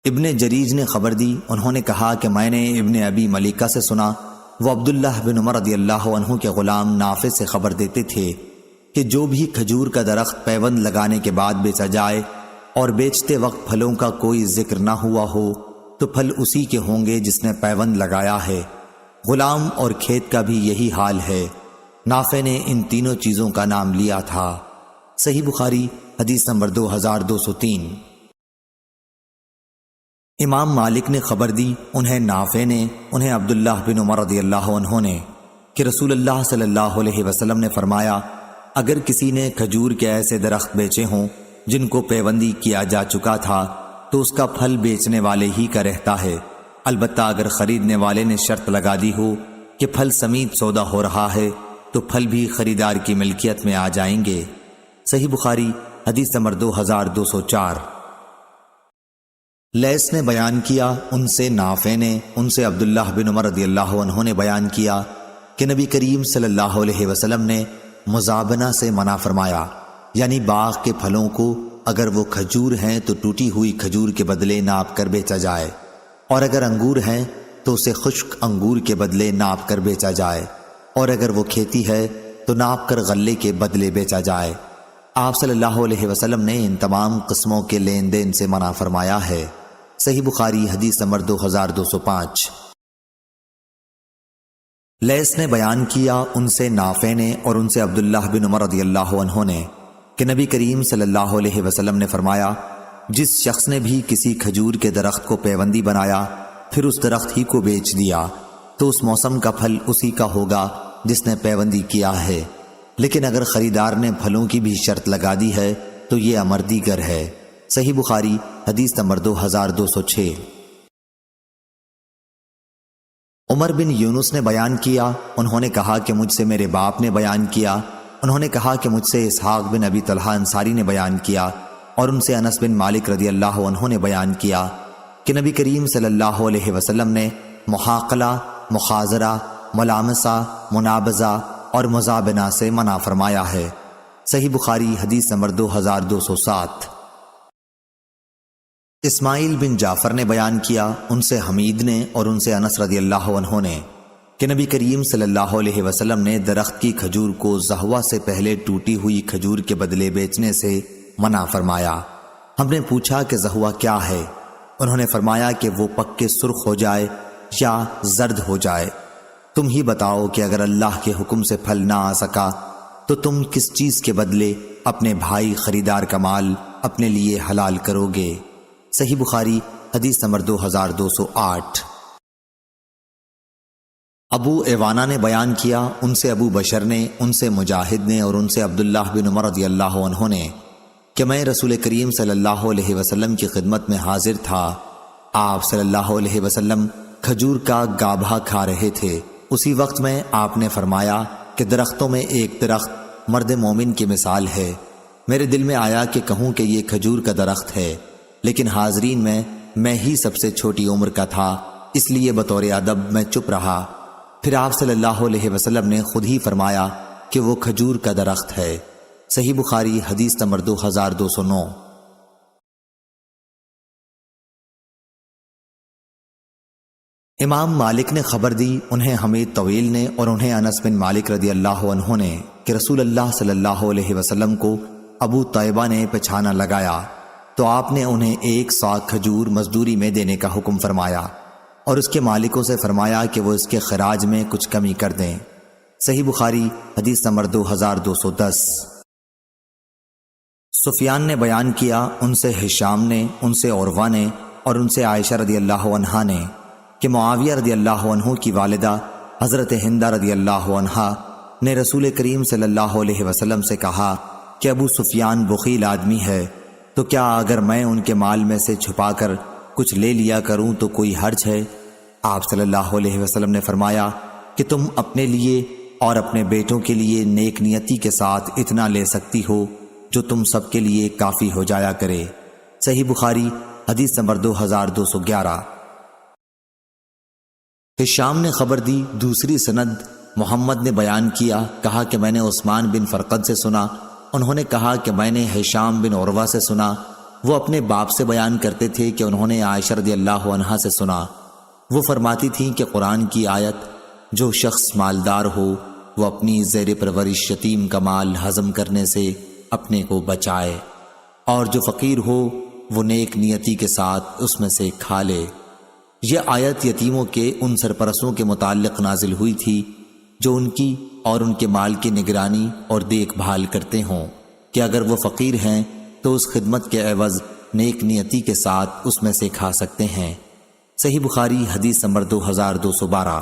ابن جریج نے خبر دی، انہوں نے کہا کہ میں نے ابن ابی ملیکہ سے سنا، وہ عبداللہ بن عمر رضی اللہ عنہ کے غلام نافع سے خبر دیتے تھے کہ جو بھی کھجور کا درخت پیوند لگانے کے بعد بیچا جائے اور بیچتے وقت پھلوں کا کوئی ذکر نہ ہوا ہو تو پھل اسی کے ہوں گے جس نے پیوند لگایا ہے۔ غلام اور کھیت کا بھی یہی حال ہے۔ نافع نے ان تینوں چیزوں کا نام لیا تھا۔ صحیح بخاری حدیث نمبر 2203۔ امام مالک نے خبر دی، انہیں نافع نے، انہیں عبداللہ بن عمر رضی اللہ عنہ نے، کہ رسول اللہ صلی اللہ علیہ وسلم نے فرمایا، اگر کسی نے کھجور کے ایسے درخت بیچے ہوں جن کو پیوندی کیا جا چکا تھا تو اس کا پھل بیچنے والے ہی کا رہتا ہے، البتہ اگر خریدنے والے نے شرط لگا دی ہو کہ پھل سمیت سودا ہو رہا ہے تو پھل بھی خریدار کی ملکیت میں آ جائیں گے۔ صحیح بخاری حدیث نمبر 2204۔ لیث نے بیان کیا، ان سے نافع نے، ان سے عبداللہ بن عمر رضی اللہ عنہ نے بیان کیا کہ نبی کریم صلی اللہ علیہ وسلم نے مزابنہ سے منع فرمایا، یعنی باغ کے پھلوں کو اگر وہ کھجور ہیں تو ٹوٹی ہوئی کھجور کے بدلے ناپ کر بیچا جائے، اور اگر انگور ہیں تو اسے خشک انگور کے بدلے ناپ کر بیچا جائے، اور اگر وہ کھیتی ہے تو ناپ کر غلے کے بدلے بیچا جائے۔ آپ صلی اللہ علیہ وسلم نے ان تمام قسموں کے لین دین سے منع فرمایا ہے۔ صحیح بخاری حدیث نمبر 2205۔ لیث نے بیان کیا، ان سے نافع نے اور ان سے عبداللہ بن عمر رضی اللہ عنہ نے، کہ نبی کریم صلی اللہ علیہ وسلم نے فرمایا، جس شخص نے بھی کسی کھجور کے درخت کو پیوندی بنایا پھر اس درخت ہی کو بیچ دیا تو اس موسم کا پھل اسی کا ہوگا جس نے پیوندی کیا ہے، لیکن اگر خریدار نے پھلوں کی بھی شرط لگا دی ہے تو یہ امر دیگر ہے۔ صحیح بخاری حدیث نمبر 2206۔ عمر بن یونس نے بیان کیا، انہوں نے کہا کہ مجھ سے میرے باپ نے بیان کیا، انہوں نے کہا کہ مجھ سے اسحاق بن ابی طلحہ انصاری نے بیان کیا، اور ان سے انس بن مالک رضی اللہ عنہ نے بیان کیا کہ نبی کریم صلی اللہ علیہ وسلم نے محاقلہ، مخازرہ، ملامسہ، منابزہ اور مزابنہ سے منع فرمایا ہے۔ صحیح بخاری حدیث نمبر 2207۔ اسماعیل بن جعفر نے بیان کیا، ان سے حمید نے اور ان سے انس رضی اللہ عنہ نے، کہ نبی کریم صلی اللہ علیہ وسلم نے درخت کی کھجور کو زہوہ سے پہلے ٹوٹی ہوئی کھجور کے بدلے بیچنے سے منع فرمایا۔ ہم نے پوچھا کہ زہوہ کیا ہے؟ انہوں نے فرمایا کہ وہ پک کے سرخ ہو جائے یا زرد ہو جائے۔ تم ہی بتاؤ کہ اگر اللہ کے حکم سے پھل نہ آ سکا تو تم کس چیز کے بدلے اپنے بھائی خریدار کا مال اپنے لیے حلال کرو گے؟ صحیح بخاری حدیث نمبر 2208۔ ابو ایوانہ نے بیان کیا، ان سے ابو بشر نے، ان سے مجاہد نے اور ان سے عبداللہ بن عمر رضی اللہ عنہ نے، کہ میں رسول کریم صلی اللہ علیہ وسلم کی خدمت میں حاضر تھا۔ آپ صلی اللہ علیہ وسلم کھجور کا گابھا کھا رہے تھے۔ اسی وقت میں آپ نے فرمایا کہ درختوں میں ایک درخت مرد مومن کی مثال ہے۔ میرے دل میں آیا کہ کہوں کہ یہ کھجور کا درخت ہے، لیکن حاضرین میں ہی سب سے چھوٹی عمر کا تھا، اس لیے بطور ادب میں چپ رہا۔ پھر آپ صلی اللہ علیہ وسلم نے خود ہی فرمایا کہ وہ کھجور کا درخت ہے۔ صحیح بخاری حدیث نمبر 2209۔ امام مالک نے خبر دی، انہیں حمید طویل نے اور انہیں انس بن مالک رضی اللہ عنہ نے، کہ رسول اللہ صلی اللہ علیہ وسلم کو ابو طیبہ نے پچھانا لگایا تو آپ نے انہیں 1 صاع کھجور مزدوری میں دینے کا حکم فرمایا اور اس کے مالکوں سے فرمایا کہ وہ اس کے خراج میں کچھ کمی کر دیں۔ صحیح بخاری حدیث نمبر 2210۔ سفیان نے بیان کیا، ان سے ہشام نے، ان سے عروہ نے اور ان سے عائشہ رضی اللہ عنہا نے، کہ معاویہ رضی اللہ عنہ کی والدہ حضرت ہندہ رضی اللہ عنہا نے رسول کریم صلی اللہ علیہ وسلم سے کہا کہ ابو سفیان بخیل آدمی ہے، تو کیا اگر میں ان کے مال میں سے چھپا کر کچھ لے لیا کروں تو کوئی حرج ہے؟ آپ صلی اللہ علیہ وسلم نے فرمایا کہ تم اپنے لیے اور اپنے بیٹوں کے لیے نیک نیتی کے ساتھ اتنا لے سکتی ہو جو تم سب کے لیے کافی ہو جایا کرے۔ صحیح بخاری حدیث نمبر 2211۔ ہشام نے خبر دی، دوسری سند محمد نے بیان کیا، کہا کہ میں نے عثمان بن فرقد سے سنا، انہوں نے کہا کہ میں نے ہشام بن عروہ سے سنا، وہ اپنے باپ سے بیان کرتے تھے کہ انہوں نے عائشہ رضی اللہ عنہا سے سنا، وہ فرماتی تھیں کہ قرآن کی آیت جو شخص مالدار ہو وہ اپنی زیر پرورش یتیم کا مال ہضم کرنے سے اپنے کو بچائے، اور جو فقیر ہو وہ نیک نیتی کے ساتھ اس میں سے کھا لے۔ یہ آیت یتیموں کے ان سرپرستوں کے متعلق نازل ہوئی تھی جو ان کی اور ان کے مال کی نگرانی اور دیکھ بھال کرتے ہوں، کہ اگر وہ فقیر ہیں تو اس خدمت کے عوض نیک نیتی کے ساتھ اس میں سے کھا سکتے ہیں۔ صحیح بخاری حدیث نمبر 2212۔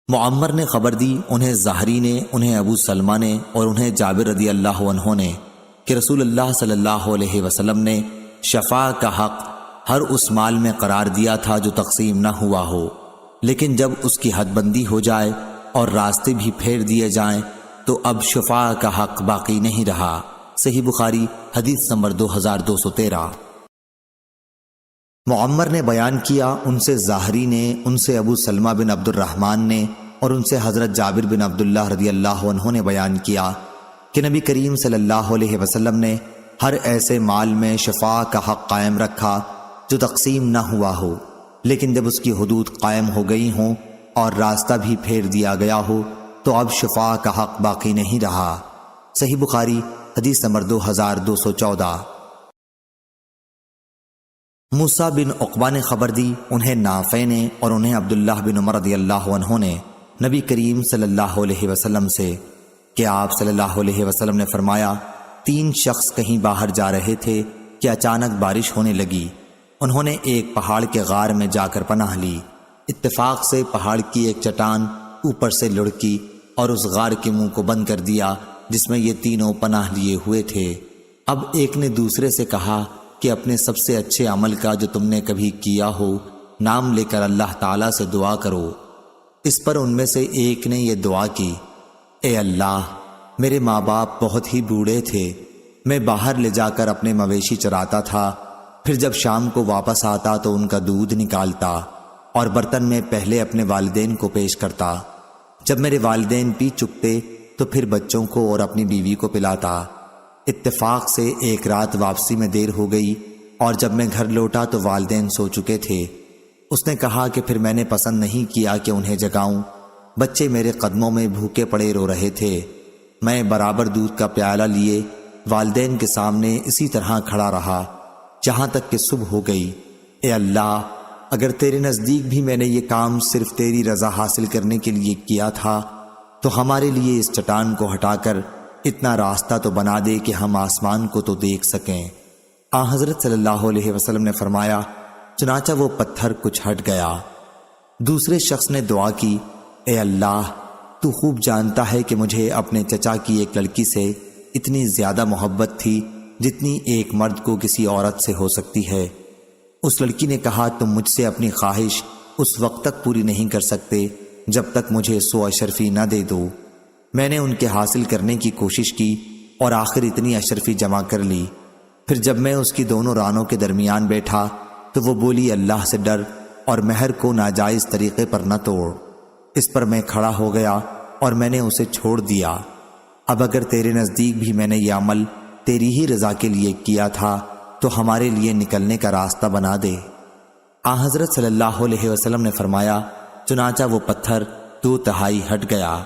معمر نے خبر دی، انہیں زہری نے، انہیں ابو سلمہ نے اور انہیں جابر رضی اللہ عنہ نے کہ رسول اللہ صلی اللہ علیہ وسلم نے شفاء کا حق ہر اس مال میں قرار دیا تھا جو تقسیم نہ ہوا ہو، لیکن جب اس کی حد بندی ہو جائے اور راستے بھی پھیر دیے جائیں تو اب شفاء کا حق باقی نہیں رہا۔ صحیح بخاری حدیث نمبر 2213۔ معمر نے بیان کیا، ان سے زاہری نے، ان سے ابو سلمہ بن عبد الرحمن نے اور ان سے حضرت جابر بن عبداللہ رضی اللہ عنہ نے بیان کیا کہ نبی کریم صلی اللہ علیہ وسلم نے ہر ایسے مال میں شفاء کا حق قائم رکھا جو تقسیم نہ ہوا ہو، لیکن جب اس کی حدود قائم ہو گئی ہوں اور راستہ بھی پھیر دیا گیا ہو تو اب شفاء کا حق باقی نہیں رہا۔ صحیح بخاری حدیث نمبر 2214۔ موسیٰ بن عقبہ نے خبر دی، انہیں نافع نے اور انہیں عبداللہ بن عمر رضی اللہ عنہ نے نبی کریم صلی اللہ علیہ وسلم سے کہ آپ صلی اللہ علیہ وسلم نے فرمایا، 3 شخص کہیں باہر جا رہے تھے کہ اچانک بارش ہونے لگی۔ انہوں نے ایک پہاڑ کے غار میں جا کر پناہ لی۔ اتفاق سے پہاڑ کی ایک چٹان اوپر سے لڑکی اور اس غار کے منہ کو بند کر دیا جس میں یہ تینوں پناہ لیے ہوئے تھے۔ اب ایک نے دوسرے سے کہا کہ اپنے سب سے اچھے عمل کا جو تم نے کبھی کیا ہو نام لے کر اللہ تعالیٰ سے دعا کرو۔ اس پر ان میں سے ایک نے یہ دعا کی، اے اللہ، میرے ماں باپ بہت ہی بوڑھے تھے، میں باہر لے جا کر اپنے مویشی چراتا تھا، پھر جب شام کو واپس آتا تو ان کا دودھ نکالتا اور برتن میں پہلے اپنے والدین کو پیش کرتا، جب میرے والدین پی چکتے تو پھر بچوں کو اور اپنی بیوی کو پلاتا۔ اتفاق سے ایک رات واپسی میں دیر ہو گئی اور جب میں گھر لوٹا تو والدین سو چکے تھے۔ اس نے کہا کہ پھر میں نے پسند نہیں کیا کہ انہیں جگاؤں، بچے میرے قدموں میں بھوکے پڑے رو رہے تھے، میں برابر دودھ کا پیالہ لیے والدین کے سامنے اسی طرح کھڑا رہا جہاں تک کہ صبح ہو گئی۔ اے اللہ، اگر تیرے نزدیک بھی میں نے یہ کام صرف تیری رضا حاصل کرنے کے لیے کیا تھا تو ہمارے لیے اس چٹان کو ہٹا کر اتنا راستہ تو بنا دے کہ ہم آسمان کو تو دیکھ سکیں۔ حضرت صلی اللہ علیہ وسلم نے فرمایا، چنانچہ وہ پتھر کچھ ہٹ گیا۔ دوسرے شخص نے دعا کی، اے اللہ، تو خوب جانتا ہے کہ مجھے اپنے چچا کی ایک لڑکی سے اتنی زیادہ محبت تھی جتنی ایک مرد کو کسی عورت سے ہو سکتی ہے۔ اس لڑکی نے کہا، تم مجھ سے اپنی خواہش اس وقت تک پوری نہیں کر سکتے جب تک مجھے 100 اشرفی نہ دے دو۔ میں نے ان کے حاصل کرنے کی کوشش کی اور آخر اتنی اشرفی جمع کر لی۔ پھر جب میں اس کی دونوں رانوں کے درمیان بیٹھا تو وہ بولی، اللہ سے ڈر اور مہر کو ناجائز طریقے پر نہ توڑ۔ اس پر میں کھڑا ہو گیا اور میں نے اسے چھوڑ دیا۔ اب اگر تیرے نزدیک بھی میں نے یہ عمل تیری ہی رضا کے لیے کیا تھا تو ہمارے لیے نکلنے کا راستہ بنا دے۔ حضرت صلی اللہ علیہ وسلم نے فرمایا، چنانچہ وہ پتھر 2/3 ہٹ گیا۔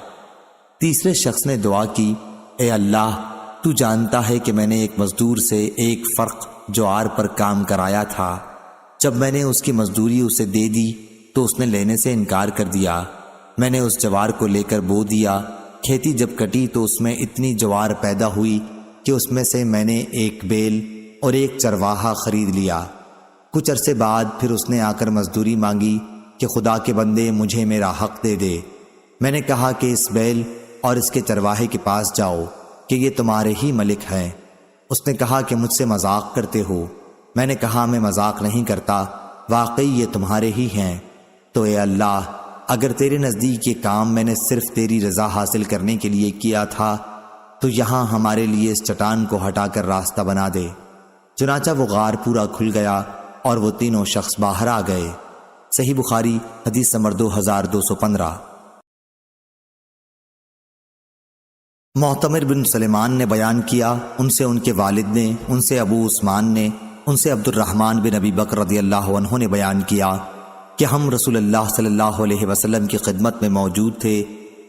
تیسرے شخص نے دعا کی، اے اللہ، تو جانتا ہے کہ میں نے ایک مزدور سے ایک فرق جوار پر کام کرایا تھا، جب میں نے اس کی مزدوری اسے دے دی تو اس نے لینے سے انکار کر دیا۔ میں نے اس جوار کو لے کر بو دیا، کھیتی جب کٹی تو اس میں اتنی جوار پیدا ہوئی کہ اس میں سے میں نے ایک بیل اور ایک چرواہا خرید لیا۔ کچھ عرصے بعد پھر اس نے آ کر مزدوری مانگی کہ خدا کے بندے، مجھے میرا حق دے دے۔ میں نے کہا کہ اس بیل اور اس کے چرواہے کے پاس جاؤ کہ یہ تمہارے ہی ملک ہیں۔ اس نے کہا کہ مجھ سے مذاق کرتے ہو۔ میں نے کہا، میں مذاق نہیں کرتا، واقعی یہ تمہارے ہی ہیں۔ تو اے اللہ، اگر تیرے نزدیک یہ کام میں نے صرف تیری رضا حاصل کرنے کے لیے کیا تھا تو یہاں ہمارے لیے اس چٹان کو ہٹا کر راستہ بنا دے۔ چنانچہ وہ غار پورا کھل گیا اور وہ تینوں شخص باہر آ گئے۔ صحیح بخاری حدیث نمبر 2215۔ معتمر بن سلیمان نے بیان کیا، ان سے ان کے والد نے، ان سے ابو عثمان نے، ان سے عبد الرحمن بن ابی بکر رضی اللہ عنہ نے بیان کیا کہ ہم رسول اللہ صلی اللہ علیہ وسلم کی خدمت میں موجود تھے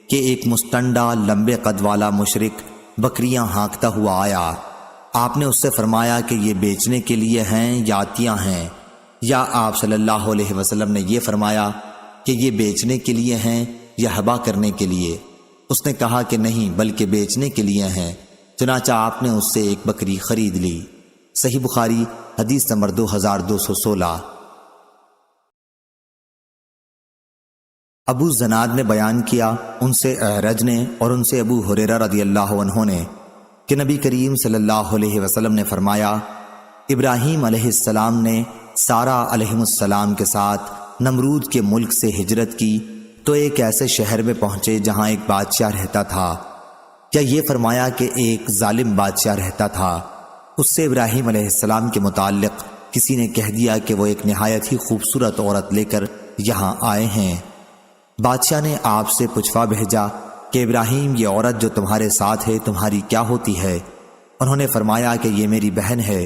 کہ ایک مستنڈا لمبے قد والا مشرک بکریاں ہانکتا ہوا آیا۔ آپ نے اس سے فرمایا کہ یہ بیچنے کے لیے ہیں یا عطیہ ہیں، یا آپ صلی اللہ علیہ وسلم نے یہ فرمایا کہ یہ بیچنے کے لیے ہیں یا ہبا کرنے کے لیے؟ اس نے کہا کہ نہیں بلکہ بیچنے کے لیے ہیں۔ چنانچہ آپ نے اس سے ایک بکری خرید لی۔ صحیح بخاری حدیث نمبر 2216۔ ابو زناد نے بیان کیا، ان سے اعرج نے اور ان سے ابو ہریرہ رضی اللہ عنہ نے کہ نبی کریم صلی اللہ علیہ وسلم نے فرمایا، ابراہیم علیہ السلام نے سارہ علیہ السلام کے ساتھ نمرود کے ملک سے ہجرت کی تو ایک ایسے شہر میں پہنچے جہاں ایک بادشاہ رہتا تھا، یا یہ فرمایا کہ ایک ظالم بادشاہ رہتا تھا۔ اس سے ابراہیم علیہ السلام کے متعلق کسی نے کہہ دیا کہ وہ ایک نہایت ہی خوبصورت عورت لے کر یہاں آئے ہیں۔ بادشاہ نے آپ سے پوچھوا بھیجا کہ ابراہیم یہ عورت جو تمہارے ساتھ ہے تمہاری کیا ہوتی ہے؟ انہوں نے فرمایا کہ یہ میری بہن ہے۔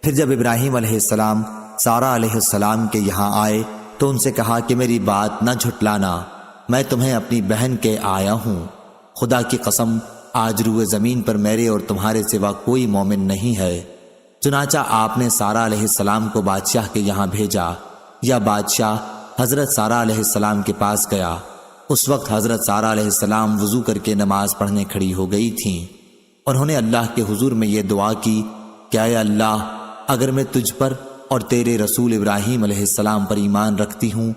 پھر جب ابراہیم علیہ السلام سارہ علیہ السلام کے یہاں آئے تو ان سے کہا کہ میری بات نہ جھٹلانا، میں تمہیں اپنی بہن کے آیا ہوں۔ خدا کی قسم آج روئے زمین پر میرے اور تمہارے سوا کوئی مومن نہیں ہے۔ چنانچہ آپ نے سارہ علیہ السلام کو بادشاہ کے یہاں بھیجا، یا بادشاہ حضرت سارہ علیہ السلام کے پاس گیا۔ اس وقت حضرت سارہ علیہ السلام وضو کر کے نماز پڑھنے کھڑی ہو گئی تھیں۔ انہوں نے اللہ کے حضور میں یہ دعا کی کہ اے اللہ، اگر میں تجھ پر اور تیرے رسول ابراہیم علیہ السلام پر ایمان رکھتی ہوں،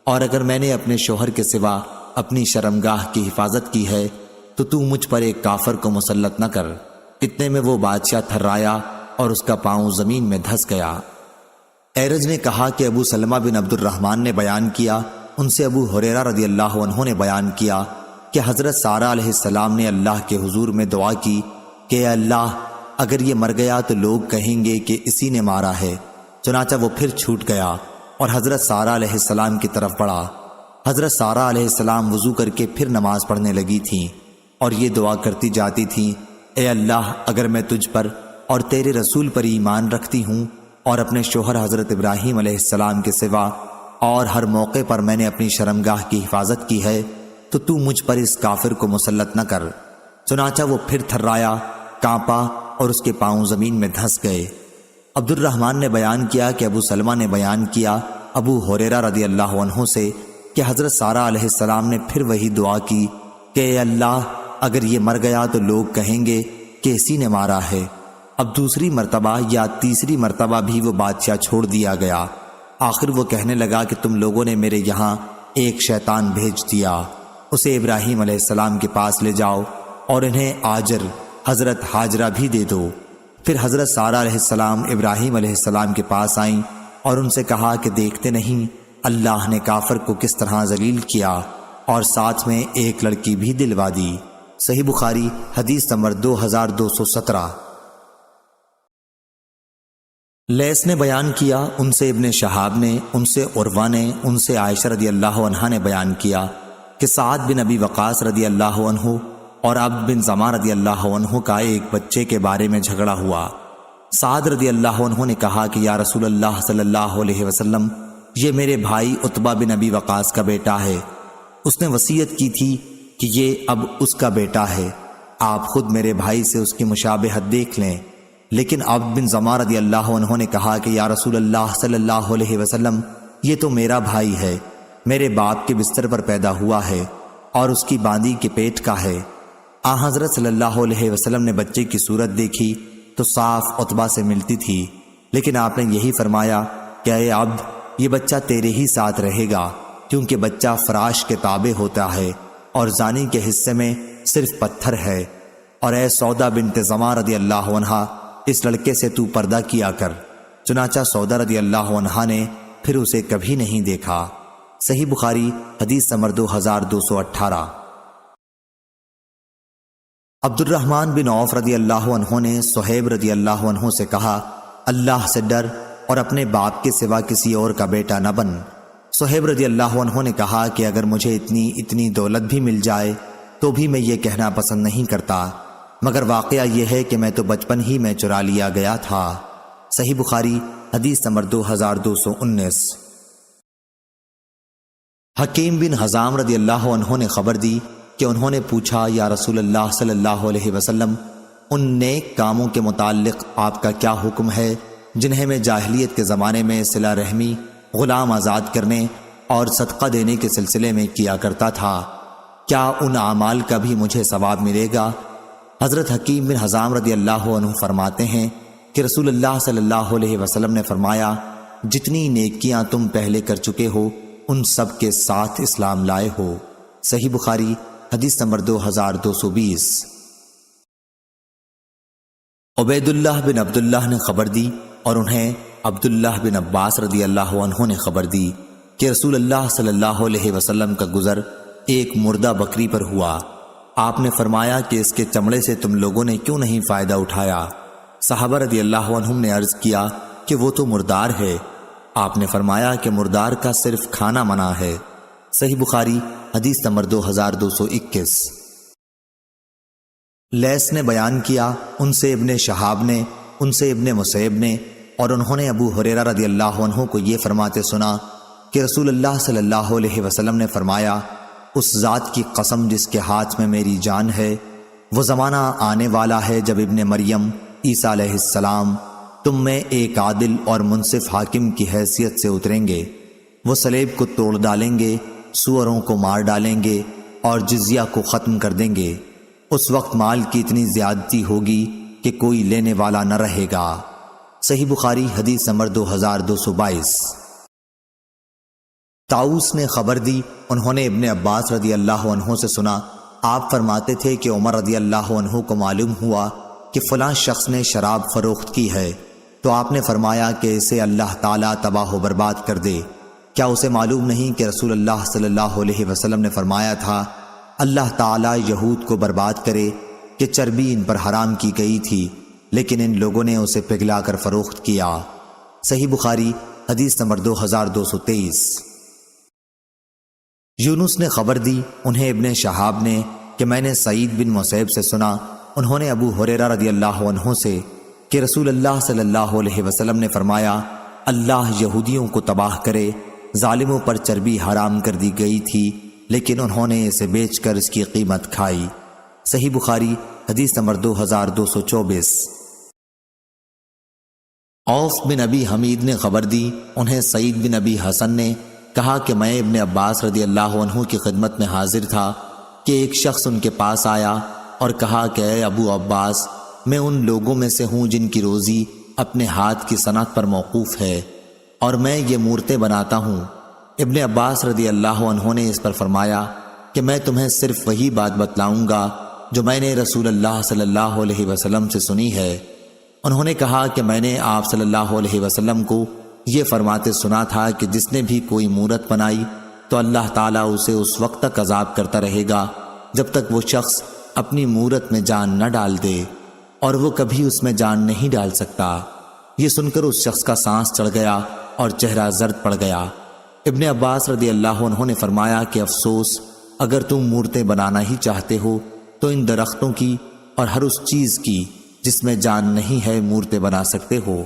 اور اگر میں نے اپنے شوہر کے سوا اپنی شرمگاہ کی حفاظت کی ہے تو مجھ پر ایک کافر کو مسلط نہ کر۔ اتنے میں وہ بادشاہ تھرایا اور اس کا پاؤں زمین میں دھس گیا۔ اعرج نے کہا کہ ابو سلمہ بن عبد الرحمن نے بیان کیا، ان سے ابو ہریرہ رضی اللہ عنہ نے بیان کیا کہ حضرت سارہ علیہ السلام نے اللہ کے حضور میں دعا کی کہ اے اللہ، اگر یہ مر گیا تو لوگ کہیں گے کہ اسی نے مارا ہے۔ چنانچہ وہ پھر چھوٹ گیا اور حضرت سارہ علیہ السلام کی طرف بڑھا۔ حضرت سارہ علیہ السلام وضو کر کے پھر نماز پڑھنے لگی تھیں اور یہ دعا کرتی جاتی تھیں، اے اللہ، اگر میں تجھ پر اور تیرے رسول پر ایمان رکھتی ہوں اور اپنے شوہر حضرت ابراہیم علیہ السلام کے سوا اور ہر موقع پر میں نے اپنی شرمگاہ کی حفاظت کی ہے تو مجھ پر اس کافر کو مسلط نہ کر۔ چنانچہ وہ پھر تھرایا، کانپا اور اس کے پاؤں زمین میں دھس گئے۔ عبد الرحمن نے بیان کیا کہ ابو سلمہ نے بیان کیا ابو ہریرہ رضی اللہ عنہ سے کہ حضرت سارہ علیہ السلام نے پھر وہی دعا کی کہ اے اللہ، اگر یہ مر گیا تو لوگ کہیں گے کہ اسی نے مارا ہے۔ اب دوسری مرتبہ یا تیسری مرتبہ بھی وہ بادشاہ چھوڑ دیا گیا۔ آخر وہ کہنے لگا کہ تم لوگوں نے میرے یہاں ایک شیطان بھیج دیا، اسے ابراہیم علیہ السلام کے پاس لے جاؤ اور انہیں آجر حضرت ہاجرہ بھی دے دو۔ پھر حضرت سارہ علیہ السلام ابراہیم علیہ السلام کے پاس آئیں اور ان سے کہا کہ دیکھتے نہیں اللہ نے کافر کو کس طرح ذلیل کیا اور ساتھ میں ایک لڑکی بھی دلوا دی۔ صحیح بخاری حدیث نمبر 2217۔ لیث نے بیان کیا، ان سے ابن شہاب نے، ان سے عروہ نے، ان سے عائشہ رضی اللہ عنہا نے بیان کیا کہ سعد بن ابی وقاص رضی اللہ عنہ اور عبد بن زمہ رضی اللہ عنہ کا ایک بچے کے بارے میں جھگڑا ہوا۔ سعد رضی اللہ عنہ نے کہا کہ یا رسول اللہ صلی اللہ علیہ وسلم، یہ میرے بھائی عتبہ بن ابی وقاص کا بیٹا ہے، اس نے وصیت کی تھی کہ یہ اب اس کا بیٹا ہے، آپ خود میرے بھائی سے اس کی مشابہت دیکھ لیں۔ لیکن عبد بن زمہ رضی اللہ عنہ نے کہا کہ یا رسول اللہ صلی اللہ علیہ وسلم، یہ تو میرا بھائی ہے، میرے باپ کے بستر پر پیدا ہوا ہے اور اس کی باندی کے پیٹ کا ہے۔ حضرت صلی اللہ علیہ وسلم نے بچے کی صورت دیکھی تو صاف عتبہ سے ملتی تھی، لیکن آپ نے یہی فرمایا کہ اے عبد، یہ بچہ تیرے ہی ساتھ رہے گا، کیونکہ بچہ فراش کے تابع ہوتا ہے اور زانی کے حصے میں صرف پتھر ہے۔ اور اے سودا بنت زمہ رضی اللہ عنہا، اس لڑکے سے تو پردہ کیا کر۔ چنانچہ سودا رضی اللہ عنہا نے پھر اسے کبھی نہیں دیکھا۔ صحیح بخاری حدیث نمبر 2218۔ عبد الرحمن بن عوف رضی اللہ عنہ نے صہیب رضی اللہ عنہ سے کہا، اللہ سے ڈر اور اپنے باپ کے سوا کسی اور کا بیٹا نہ بن۔ صہیب رضی اللہ عنہ نے کہا کہ اگر مجھے اتنی دولت بھی مل جائے تو بھی میں یہ کہنا پسند نہیں کرتا، مگر واقعہ یہ ہے کہ میں تو بچپن ہی میں چرا لیا گیا تھا۔ صحیح بخاری حدیث نمبر 2219۔ حکیم بن حزام رضی اللہ عنہ نے خبر دی کہ انہوں نے پوچھا، یا رسول اللہ صلی اللہ علیہ وسلم، ان نیک کاموں کے متعلق آپ کا کیا حکم ہے جنہیں میں جاہلیت کے زمانے میں صلہ رحمی، غلام آزاد کرنے اور صدقہ دینے کے سلسلے میں کیا کرتا تھا، کیا ان اعمال کا بھی مجھے ثواب ملے گا؟ حضرت حکیم بن حزام رضی اللہ عنہ فرماتے ہیں کہ رسول اللہ صلی اللہ علیہ وسلم نے فرمایا، جتنی نیکیاں تم پہلے کر چکے ہو ان سب کے ساتھ اسلام لائے ہو۔ صحیح بخاری حدیث نمبر 2220۔ عبید اللہ بن عبداللہ نے خبر دی اور انہیں عبداللہ بن عباس رضی اللہ عنہ نے خبر دی کہ رسول اللہ صلی اللہ علیہ وسلم کا گزر ایک مردہ بکری پر ہوا۔ آپ نے فرمایا کہ اس کے چمڑے سے تم لوگوں نے کیوں نہیں فائدہ اٹھایا؟ صحابہ رضی اللہ عنہم نے عرض کیا کہ وہ تو مردار ہے۔ آپ نے فرمایا کہ مردار کا صرف کھانا منع ہے۔ صحیح بخاری حدیث نمبر 2221۔ لیث نے بیان کیا، ان سے ابن شہاب نے، ان سے ابن مسیب نے، اور انہوں نے ابو ہریرہ رضی اللہ عنہ کو یہ فرماتے سنا کہ رسول اللہ صلی اللہ علیہ وسلم نے فرمایا، اس ذات کی قسم جس کے ہاتھ میں میری جان ہے، وہ زمانہ آنے والا ہے جب ابن مریم عیسیٰ علیہ السلام تم میں ایک عادل اور منصف حاکم کی حیثیت سے اتریں گے۔ وہ صلیب کو توڑ ڈالیں گے، سوروں کو مار ڈالیں گے اور جزیہ کو ختم کر دیں گے۔ اس وقت مال کی اتنی زیادتی ہوگی کہ کوئی لینے والا نہ رہے گا۔ صحیح بخاری حدیث نمبر 2222۔ طاؤس نے خبر دی، انہوں نے ابن عباس رضی اللہ عنہ سے سنا، آپ فرماتے تھے کہ عمر رضی اللہ عنہ کو معلوم ہوا کہ فلاں شخص نے شراب فروخت کی ہے، تو آپ نے فرمایا کہ اسے اللہ تعالیٰ تباہ و برباد کر دے۔ کیا اسے معلوم نہیں کہ رسول اللہ صلی اللہ علیہ وسلم نے فرمایا تھا، اللہ تعالیٰ یہود کو برباد کرے کہ چربی ان پر حرام کی گئی تھی، لیکن ان لوگوں نے اسے پگھلا کر فروخت کیا۔ صحیح بخاری حدیث نمبر 2223۔ یونس نے خبر دی، انہیں ابن شہاب نے، کہ میں نے سعید بن مسیب سے سنا، انہوں نے ابو ہریرہ رضی اللہ عنہ سے، کہ رسول اللہ صلی اللہ علیہ وسلم نے فرمایا، اللہ یہودیوں کو تباہ کرے، ظالموں پر چربی حرام کر دی گئی تھی لیکن انہوں نے اسے بیچ کر اس کی قیمت کھائی۔ صحیح بخاری حدیث نمبر 2224۔ عوف بن ابی حمید نے خبر دی، انہیں سعید بن ابی حسن نے کہا کہ میں ابن عباس رضی اللہ عنہ کی خدمت میں حاضر تھا کہ ایک شخص ان کے پاس آیا اور کہا کہ اے ابو عباس، میں ان لوگوں میں سے ہوں جن کی روزی اپنے ہاتھ کی صنعت پر موقوف ہے اور میں یہ مورتیں بناتا ہوں۔ ابن عباس رضی اللہ عنہ نے اس پر فرمایا کہ میں تمہیں صرف وہی بات بتلاؤں گا جو میں نے رسول اللہ صلی اللہ علیہ وسلم سے سنی ہے۔ انہوں نے کہا کہ میں نے آپ صلی اللہ علیہ وسلم کو یہ فرماتے سنا تھا کہ جس نے بھی کوئی مورت بنائی تو اللہ تعالیٰ اسے اس وقت تک عذاب کرتا رہے گا جب تک وہ شخص اپنی مورت میں جان نہ ڈال دے، اور وہ کبھی اس میں جان نہیں ڈال سکتا۔ یہ سن کر اس شخص کا سانس چڑھ گیا اور چہرہ زرد پڑ گیا۔ ابن عباس رضی اللہ عنہ نے فرمایا کہ افسوس، اگر تم مورتیں بنانا ہی چاہتے ہو تو ان درختوں کی اور ہر اس چیز کی جس میں جان نہیں ہے مورتیں بنا سکتے ہو۔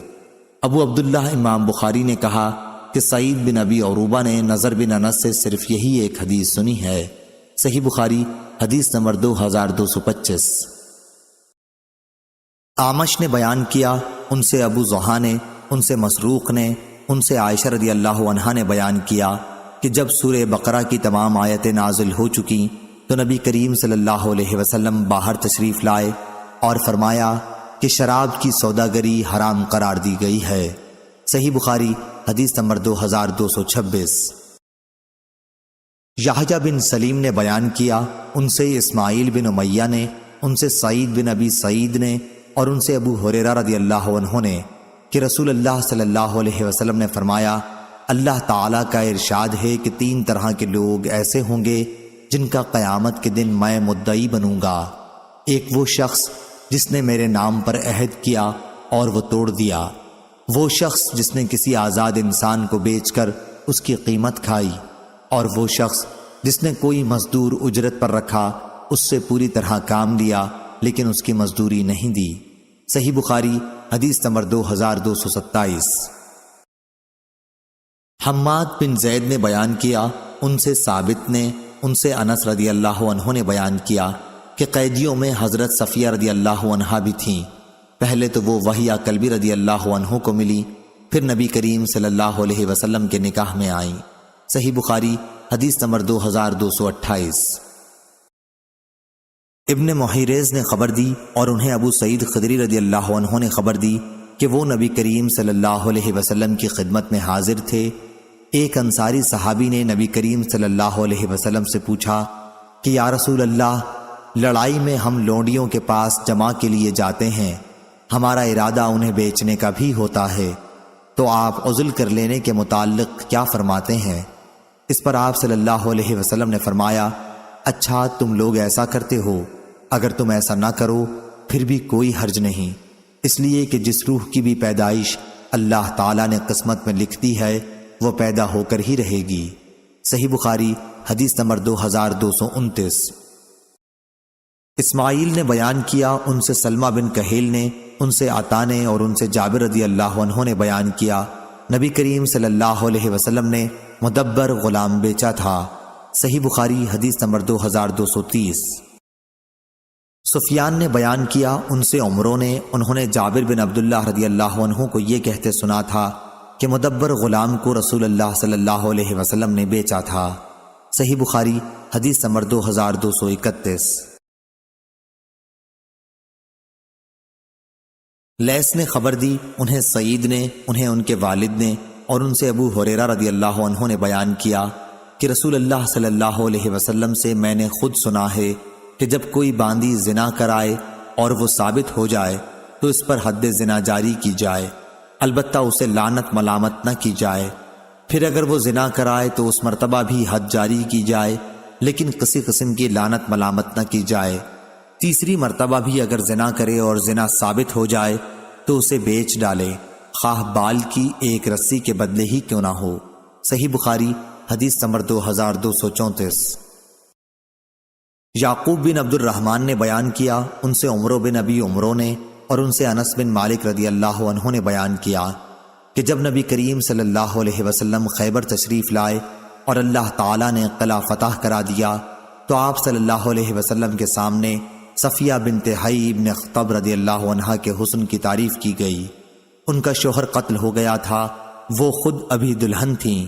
ابو عبداللہ امام بخاری نے کہا کہ سعید بن ابی عروبہ نے نضر بن انس سے صرف یہی ایک حدیث سنی ہے۔ صحیح بخاری حدیث نمبر 2225۔ اعمش نے بیان کیا، ان سے ابو زحا نے، ان سے مسروق نے، ان سے عائشہ رضی اللہ عنہا نے بیان کیا کہ جب سورہ بقرہ کی تمام آیتیں نازل ہو چکیں تو نبی کریم صلی اللہ علیہ وسلم باہر تشریف لائے اور فرمایا کہ شراب کی سوداگری حرام قرار دی گئی ہے۔ صحیح بخاری حدیث نمبر 2226۔ یحییٰ بن سلیم نے بیان کیا، ان سے اسماعیل بن امیہ نے، ان سے سعید بن ابی سعید نے، اور ان سے ابو ہریرہ رضی اللہ عنہ نے کہ رسول اللہ صلی اللہ علیہ وسلم نے فرمایا، اللہ تعالیٰ کا ارشاد ہے کہ 3 طرح کے لوگ ایسے ہوں گے جن کا قیامت کے دن میں مدعی بنوں گا۔ ایک وہ شخص جس نے میرے نام پر عہد کیا اور وہ توڑ دیا، وہ شخص جس نے کسی آزاد انسان کو بیچ کر اس کی قیمت کھائی، اور وہ شخص جس نے کوئی مزدور اجرت پر رکھا، اس سے پوری طرح کام لیا لیکن اس کی مزدوری نہیں دی۔ صحیح بخاری حدیث نمبر 2227۔ حماد بن زید نے بیان کیا، ان سے ثابت نے، ان سے انس رضی اللہ عنہ نے بیان کیا کہ قیدیوں میں حضرت صفیہ رضی اللہ عنہا بھی تھیں۔ پہلے تو وہ وحیہ کلبی رضی اللہ عنہ کو ملی، پھر نبی کریم صلی اللہ علیہ وسلم کے نکاح میں آئیں۔ صحیح بخاری حدیث نمبر 2228۔ ابن محیریز نے خبر دی اور انہیں ابو سعید خدری رضی اللہ عنہ نے خبر دی کہ وہ نبی کریم صلی اللہ علیہ وسلم کی خدمت میں حاضر تھے۔ ایک انصاری صحابی نے نبی کریم صلی اللہ علیہ وسلم سے پوچھا کہ یا رسول اللہ، لڑائی میں ہم لونڈیوں کے پاس جمع کے لیے جاتے ہیں، ہمارا ارادہ انہیں بیچنے کا بھی ہوتا ہے، تو آپ عزل کر لینے کے متعلق کیا فرماتے ہیں؟ اس پر آپ صلی اللہ علیہ وسلم نے فرمایا، اچھا تم لوگ ایسا کرتے ہو، اگر تم ایسا نہ کرو پھر بھی کوئی حرج نہیں، اس لیے کہ جس روح کی بھی پیدائش اللہ تعالیٰ نے قسمت میں لکھ دی ہے وہ پیدا ہو کر ہی رہے گی۔ صحیح بخاری حدیث نمبر 2229۔ اسماعیل نے بیان کیا، ان سے سلمہ بن کہیل نے، ان سے عطا نے اور ان سے جابر رضی اللہ عنہ نے بیان کیا، نبی کریم صلی اللہ علیہ وسلم نے مدبر غلام بیچا تھا۔ صحیح بخاری حدیث نمبر 2230۔ سفیان نے بیان کیا، ان سے عمروں نے، انہوں نے جابر بن عبداللہ رضی اللہ عنہ کو یہ کہتے سنا تھا کہ مدبر غلام کو رسول اللہ صلی اللہ علیہ وسلم نے بیچا تھا۔ صحیح بخاری حدیث نمبر 2231۔ لیث نے خبر دی، انہیں سعید نے، انہیں ان کے والد نے اور ان سے ابو ہریرہ رضی اللہ عنہ نے بیان کیا کہ رسول اللہ صلی اللہ علیہ وسلم سے میں نے خود سنا ہے کہ جب کوئی باندی زنا کرائے اور وہ ثابت ہو جائے تو اس پر حد زنا جاری کی جائے، البتہ اسے لعنت ملامت نہ کی جائے۔ پھر اگر وہ زنا کرائے تو اس مرتبہ بھی حد جاری کی جائے لیکن کسی قسم کی لعنت ملامت نہ کی جائے۔ تیسری مرتبہ بھی اگر زنا کرے اور زنا ثابت ہو جائے تو اسے بیچ ڈالے، خواہ بال کی ایک رسی کے بدلے ہی کیوں نہ ہو۔ صحیح بخاری حدیث نمبر 2234۔ یعقوب بن عبد الرحمن نے بیان کیا، ان سے عمرو بن ابی عمرو نے اور ان سے انس بن مالک رضی اللہ عنہ نے بیان کیا کہ جب نبی کریم صلی اللہ علیہ وسلم خیبر تشریف لائے اور اللہ تعالیٰ نے قلعہ فتح کرا دیا تو آپ صلی اللہ علیہ وسلم کے سامنے صفیہ بنت حیی بن اخطب رضی اللہ عنہ کے حسن کی تعریف کی گئی۔ ان کا شوہر قتل ہو گیا تھا، وہ خود ابھی دلہن تھیں،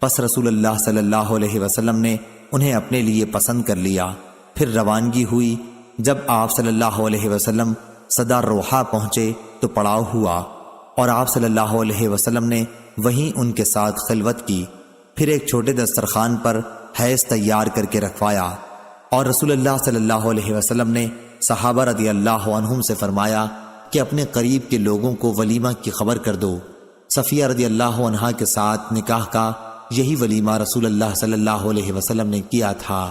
پس رسول اللہ صلی اللہ علیہ وسلم نے انہیں اپنے لیے پسند کر لیا۔ پھر روانگی ہوئی، جب آپ صلی اللہ علیہ وسلم صدا روحا پہنچے تو پڑاؤ ہوا اور آپ صلی اللہ علیہ وسلم نے وہیں ان کے ساتھ خلوت کی، پھر ایک چھوٹے دسترخوان پر حیض تیار کر کے رکھوایا اور رسول اللہ صلی اللہ علیہ وسلم نے صحابہ رضی اللہ عنہم سے فرمایا کہ اپنے قریب کے لوگوں کو ولیمہ کی خبر کر دو۔ صفیہ رضی اللہ عنہا کے ساتھ نکاح کا یہی ولیمہ رسول اللہ صلی اللہ علیہ وسلم نے کیا تھا۔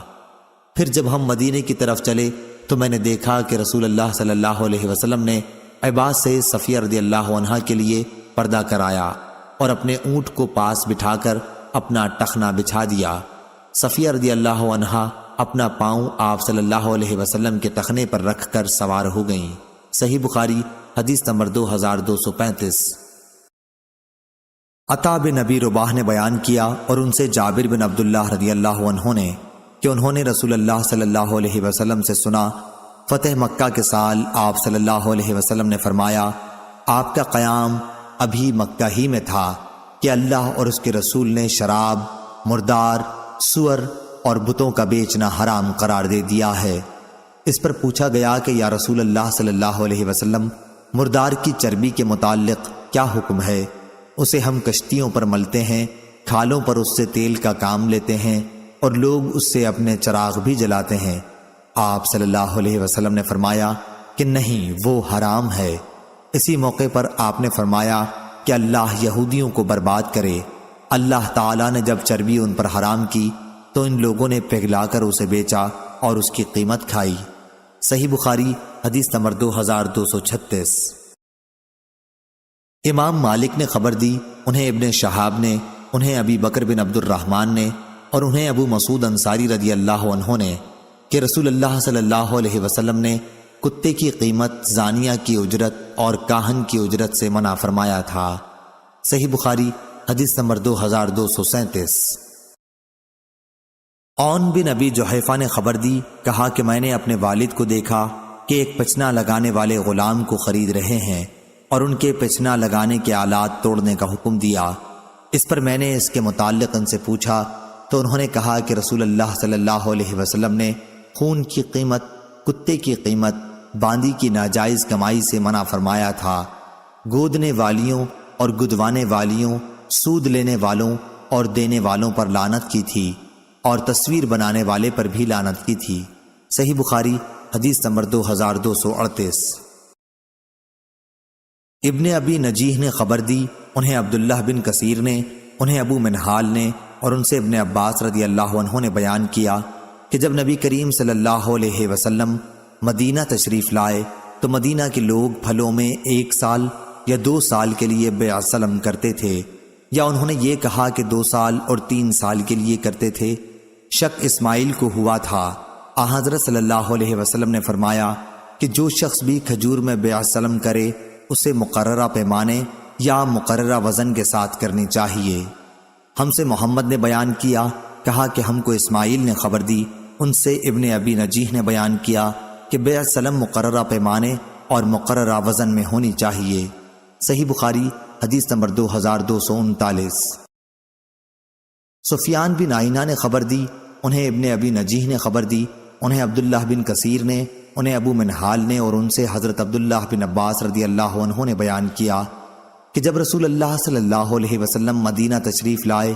پھر جب ہم مدینے کی طرف چلے تو میں نے دیکھا کہ رسول اللہ صلی اللہ علیہ وسلم نے عباس سے صفیہ رضی اللہ عنہا کے لیے پردہ کرایا اور اپنے اونٹ کو پاس بٹھا کر اپنا ٹخنا بچھا دیا۔ صفیہ رضی اللہ عنہا اپنا پاؤں آپ صلی اللہ علیہ وسلم کے ٹخنے پر رکھ کر سوار ہو گئیں۔ صحیح بخاری حدیث نمبر 2235۔ عطا بن ابی رباح نے بیان کیا اور ان سے جابر بن عبداللہ رضی اللہ عنہ نے کہ انہوں نے رسول اللہ صلی اللہ علیہ وسلم سے سنا، فتح مکہ کے سال آپ صلی اللہ علیہ وسلم نے فرمایا، آپ کا قیام ابھی مکہ ہی میں تھا کہ اللہ اور اس کے رسول نے شراب، مردار، سور اور بتوں کا بیچنا حرام قرار دے دیا ہے۔ اس پر پوچھا گیا کہ یا رسول اللہ صلی اللہ علیہ وسلم، مردار کی چربی کے متعلق کیا حکم ہے؟ اسے ہم کشتیوں پر ملتے ہیں، کھالوں پر اس سے تیل کا کام لیتے ہیں اور لوگ اس سے اپنے چراغ بھی جلاتے ہیں۔ آپ صلی اللہ علیہ وسلم نے فرمایا کہ نہیں، وہ حرام ہے۔ اسی موقع پر آپ نے فرمایا کہ اللہ یہودیوں کو برباد کرے۔ اللہ تعالیٰ نے جب چربی ان پر حرام کی تو ان لوگوں نے پگھلا کر اسے بیچا اور اس کی قیمت کھائی۔ صحیح بخاری حدیث نمبر 2236۔ امام مالک نے خبر دی، انہیں ابن شہاب نے، انہیں ابی بکر بن عبد الرحمن نے اور انہیں ابو مسعود انصاری رضی اللہ عنہ نے کہ رسول اللہ صلی اللہ علیہ وسلم نے کتے کی قیمت زانیہ کی اجرت اور کاہن کی اجرت سے منع فرمایا تھا۔ صحیح بخاری حدیث نمبر 2237۔ عون بن ابی جحیفہ نے خبر دی، کہا کہ میں نے اپنے والد کو دیکھا کہ ایک پچنا لگانے والے غلام کو خرید رہے ہیں اور ان کے پچنا لگانے کے آلات توڑنے کا حکم دیا۔ اس پر میں نے اس کے متعلق ان سے پوچھا تو انہوں نے کہا کہ رسول اللہ صلی اللہ علیہ وسلم نے خون کی قیمت، کتے کی قیمت، باندی کی ناجائز کمائی سے منع فرمایا تھا۔ گودنے والیوں اور گدوانے والیوں، سود لینے والوں اور دینے والوں پر لعنت کی تھی، اور تصویر بنانے والے پر بھی لعنت کی تھی۔ صحیح بخاری حدیث نمبر 2238۔ ابن ابی نجیح نے خبر دی، انہیں عبداللہ بن کثیر نے، انہیں ابو منہال نے اور ان سے ابن عباس رضی اللہ عنہ نے بیان کیا کہ جب نبی کریم صلی اللہ علیہ وسلم مدینہ تشریف لائے تو مدینہ کے لوگ پھلوں میں 1 سال یا 2 سال کے لیے بیع سلم کرتے تھے، یا انہوں نے یہ کہا کہ 2 سال اور 3 سال کے لیے کرتے تھے۔ شک اسماعیل کو ہوا تھا۔ حضرت صلی اللہ علیہ وسلم نے فرمایا کہ جو شخص بھی کھجور میں بیع سلم کرے اسے مقررہ پیمانے یا مقررہ وزن کے ساتھ کرنی چاہیے۔ ہم سے محمد نے بیان کیا، کہا کہ ہم کو اسماعیل نے خبر دی، ان سے ابن ابی نجیح نے بیان کیا کہ بیع سلم مقررہ پیمانے اور مقررہ وزن میں ہونی چاہیے۔ صحیح بخاری حدیث نمبر 2239۔ سفیان بن عینہ نے خبر دی، انہیں ابن ابی نجیح نے خبر دی، انہیں عبداللہ بن کثیر نے، انہیں ابو منہال نے اور ان سے حضرت عبداللہ بن عباس رضی اللہ عنہ نے بیان کیا کہ جب رسول اللہ صلی اللہ علیہ وسلم مدینہ تشریف لائے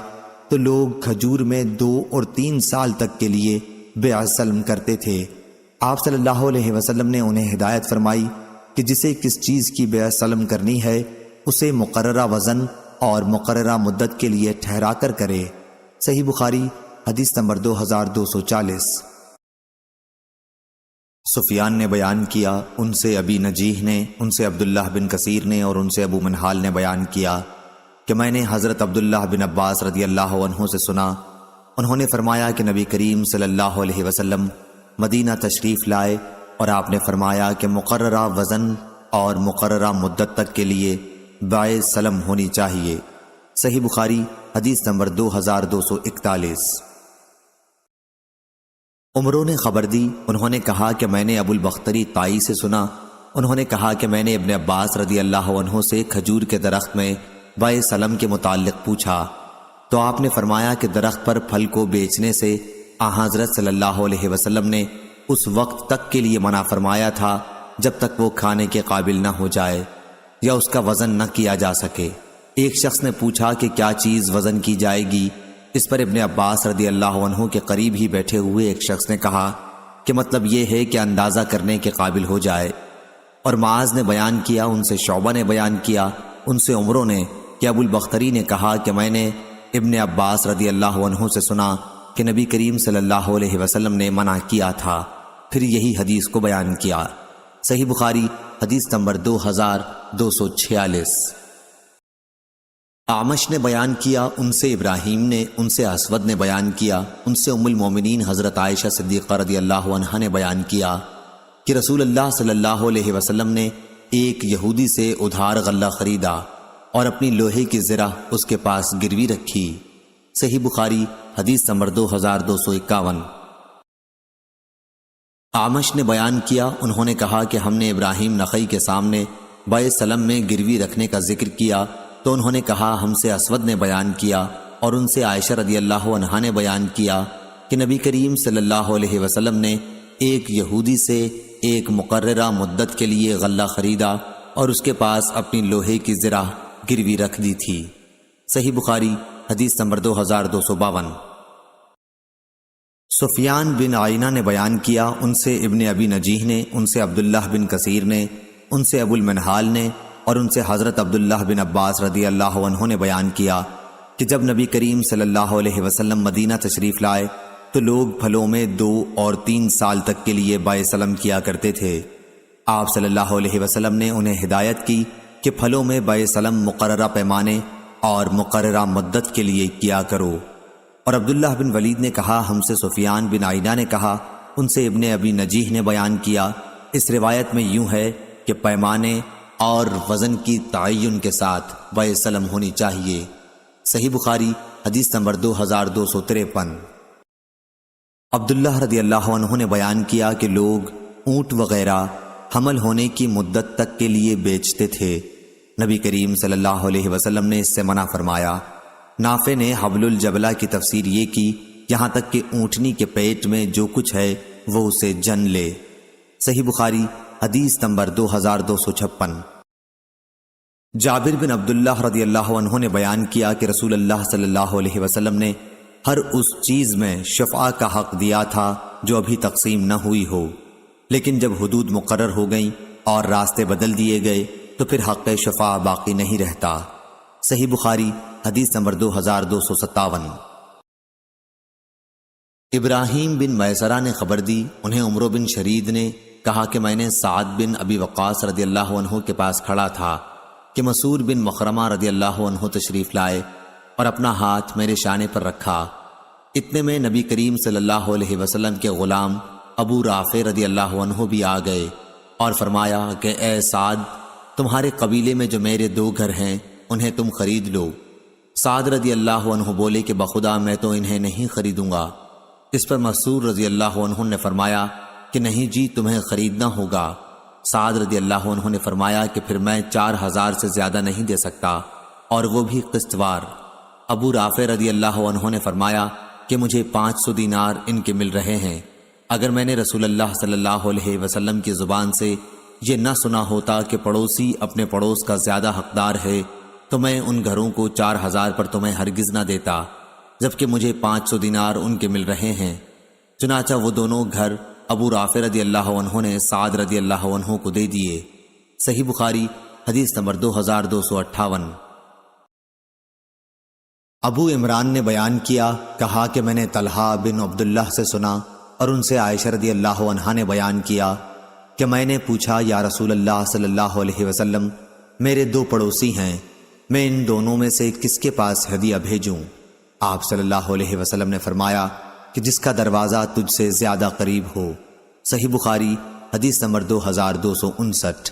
تو لوگ کھجور میں 2 اور 3 سال تک کے لیے بیع سلم کرتے تھے۔ آپ صلی اللہ علیہ وسلم نے انہیں ہدایت فرمائی کہ جسے کس چیز کی بیع سلم کرنی ہے اسے مقررہ وزن اور مقررہ مدت کے لیے ٹھہرا کر کرے۔ صحیح بخاری حدیث نمبر 2240۔ سفیان نے بیان کیا، ان سے ابی نجیح نے، ان سے عبداللہ بن کثیر نے اور ان سے ابو منہال نے بیان کیا کہ میں نے حضرت عبداللہ بن عباس رضی اللہ عنہ سے سنا، انہوں نے فرمایا کہ نبی کریم صلی اللہ علیہ وسلم مدینہ تشریف لائے اور آپ نے فرمایا کہ مقررہ وزن اور مقررہ مدت تک کے لیے بیع سلم ہونی چاہیے۔ صحیح بخاری حدیث نمبر 2241۔ عمروں نے خبر دی، انہوں نے کہا کہ میں نے ابو البختری طائی سے سنا، انہوں نے کہا کہ میں نے ابن عباس رضی اللہ عنہ سے کھجور کے درخت میں بیع سلم کے متعلق پوچھا تو آپ نے فرمایا کہ درخت پر پھل کو بیچنے سے حضرت صلی اللہ علیہ وسلم نے اس وقت تک کے لیے منع فرمایا تھا جب تک وہ کھانے کے قابل نہ ہو جائے یا اس کا وزن نہ کیا جا سکے۔ ایک شخص نے پوچھا کہ کیا چیز وزن کی جائے گی؟ اس پر ابن عباس رضی اللہ عنہ کے قریب ہی بیٹھے ہوئے ایک شخص نے کہا کہ مطلب یہ ہے کہ اندازہ کرنے کے قابل ہو جائے۔ اور معاذ نے بیان کیا، ان سے شعبہ نے بیان کیا، ان سے عمروں نے کہ ابو البختری نے کہا کہ میں نے ابن عباس رضی اللہ عنہ سے سنا کہ نبی کریم صلی اللہ علیہ وسلم نے منع کیا تھا، پھر یہی حدیث کو بیان کیا۔ صحیح بخاری حدیث نمبر 2246۔ اعمش نے بیان کیا، ان سے ابراہیم نے، ان سے اسود نے بیان کیا، ان سے ام المومنین حضرت عائشہ صدیقہ رضی اللہ عنہا نے بیان کیا کہ رسول اللہ صلی اللہ علیہ وسلم نے ایک یہودی سے ادھار غلہ خریدا اور اپنی لوہے کی زرہ اس کے پاس گروی رکھی۔ صحیح بخاری حدیث نمبر 2251۔ اعمش نے بیان کیا، انہوں نے کہا کہ ہم نے ابراہیم نخعی کے سامنے بیع سلم میں گروی رکھنے کا ذکر کیا تو انہوں نے کہا ہم سے اسود نے بیان کیا اور ان سے عائشہ رضی اللہ عنہا نے بیان کیا کہ نبی کریم صلی اللہ علیہ وسلم نے ایک یہودی سے ایک مقررہ مدت کے لیے غلہ خریدا اور اس کے پاس اپنی لوہے کی زرہ گروی رکھ دی تھی۔ صحیح بخاری حدیث نمبر 2252۔ سفیان بن عینہ نے بیان کیا، ان سے ابن ابی نجیح نے، ان سے عبداللہ بن کثیر نے، ان سے ابو المنہال نے اور ان سے حضرت عبداللہ بن عباس رضی اللہ عنہ نے بیان کیا کہ جب نبی کریم صلی اللہ علیہ وسلم مدینہ تشریف لائے تو لوگ پھلوں میں 2 اور 3 سال تک کے لیے بیع سلم کیا کرتے تھے۔ آپ صلی اللہ علیہ وسلم نے انہیں ہدایت کی کہ پھلوں میں بیع سلم مقررہ پیمانے اور مقررہ مدت کے لیے کیا کرو۔ اور عبداللہ بن ولید نے کہا ہم سے سفیان بن عینہ نے کہا ان سے ابن ابی نجیح نے بیان کیا۔ اس روایت میں یوں ہے کہ پیمانے اور وزن کی تعین کے ساتھ بیع سلم ہونی چاہیے۔ صحیح بخاری حدیث نمبر 2253۔ عبداللہ رضی اللہ عنہ نے بیان کیا کہ لوگ اونٹ وغیرہ حمل ہونے کی مدت تک کے لیے بیچتے تھے۔ نبی کریم صلی اللہ علیہ وسلم نے اس سے منع فرمایا۔ نافع نے حبل الجبلہ کی تفسیر یہ کی یہاں تک کہ اونٹنی کے پیٹ میں جو کچھ ہے وہ اسے جن لے۔ صحیح بخاری حدیث نمبر 2256۔ جابر بن عبداللہ رضی اللہ عنہ نے بیان کیا کہ رسول اللہ صلی اللہ علیہ وسلم نے ہر اس چیز میں شفعہ کا حق دیا تھا جو ابھی تقسیم نہ ہوئی ہو، لیکن جب حدود مقرر ہو گئیں اور راستے بدل دیے گئے تو پھر حق شفعہ باقی نہیں رہتا۔ صحیح بخاری حدیث نمبر 2257۔ ابراہیم بن میسرہ نے خبر دی، انہیں عمرو بن شرید نے کہا کہ میں نے سعد بن ابی وقاص رضی اللہ عنہ کے پاس کھڑا تھا کہ مسعود بن مخرمہ رضی اللہ عنہ تشریف لائے اور اپنا ہاتھ میرے شانے پر رکھا۔ اتنے میں نبی کریم صلی اللہ علیہ وسلم کے غلام ابو رافع رضی اللہ عنہ بھی آ گئے اور فرمایا کہ اے سعد، تمہارے قبیلے میں جو میرے 2 گھر ہیں انہیں تم خرید لو۔ سعد رضی اللہ عنہ بولے کہ بخدا میں تو انہیں نہیں خریدوں گا۔ اس پر مسعود رضی اللہ عنہ نے فرمایا کہ نہیں جی، تمہیں خریدنا ہوگا۔ سعد رضی اللہ عنہ نے فرمایا کہ پھر میں 4000 سے زیادہ نہیں دے سکتا، اور وہ بھی قسط وار۔ ابو رافع رضی اللہ عنہ نے فرمایا کہ مجھے 500 دینار ان کے مل رہے ہیں۔ اگر میں نے رسول اللہ صلی اللہ علیہ وسلم کی زبان سے یہ نہ سنا ہوتا کہ پڑوسی اپنے پڑوس کا زیادہ حقدار ہے تو میں ان گھروں کو 4000 پر تمہیں ہرگز نہ دیتا، جبکہ مجھے 500 دینار ان کے مل رہے ہیں۔ چنانچہ وہ دونوں گھر ابو رافع رضی اللہ عنہ نے سعد رضی اللہ عنہ کو دے دیے۔ صحیح بخاری حدیث نمبر 2258۔ ابو عمران نے بیان کیا، کہا کہ میں نے طلحہ بن عبداللہ سے سنا اور ان سے عائشہ رضی اللہ عنہا نے بیان کیا کہ میں نے پوچھا یا رسول اللہ صلی اللہ علیہ وسلم، میرے 2 پڑوسی ہیں، میں ان دونوں میں سے کس کے پاس ہدیہ بھیجوں؟ آپ صلی اللہ علیہ وسلم نے فرمایا کہ جس کا دروازہ تجھ سے زیادہ قریب ہو۔ صحیح بخاری حدیث نمبر 2259۔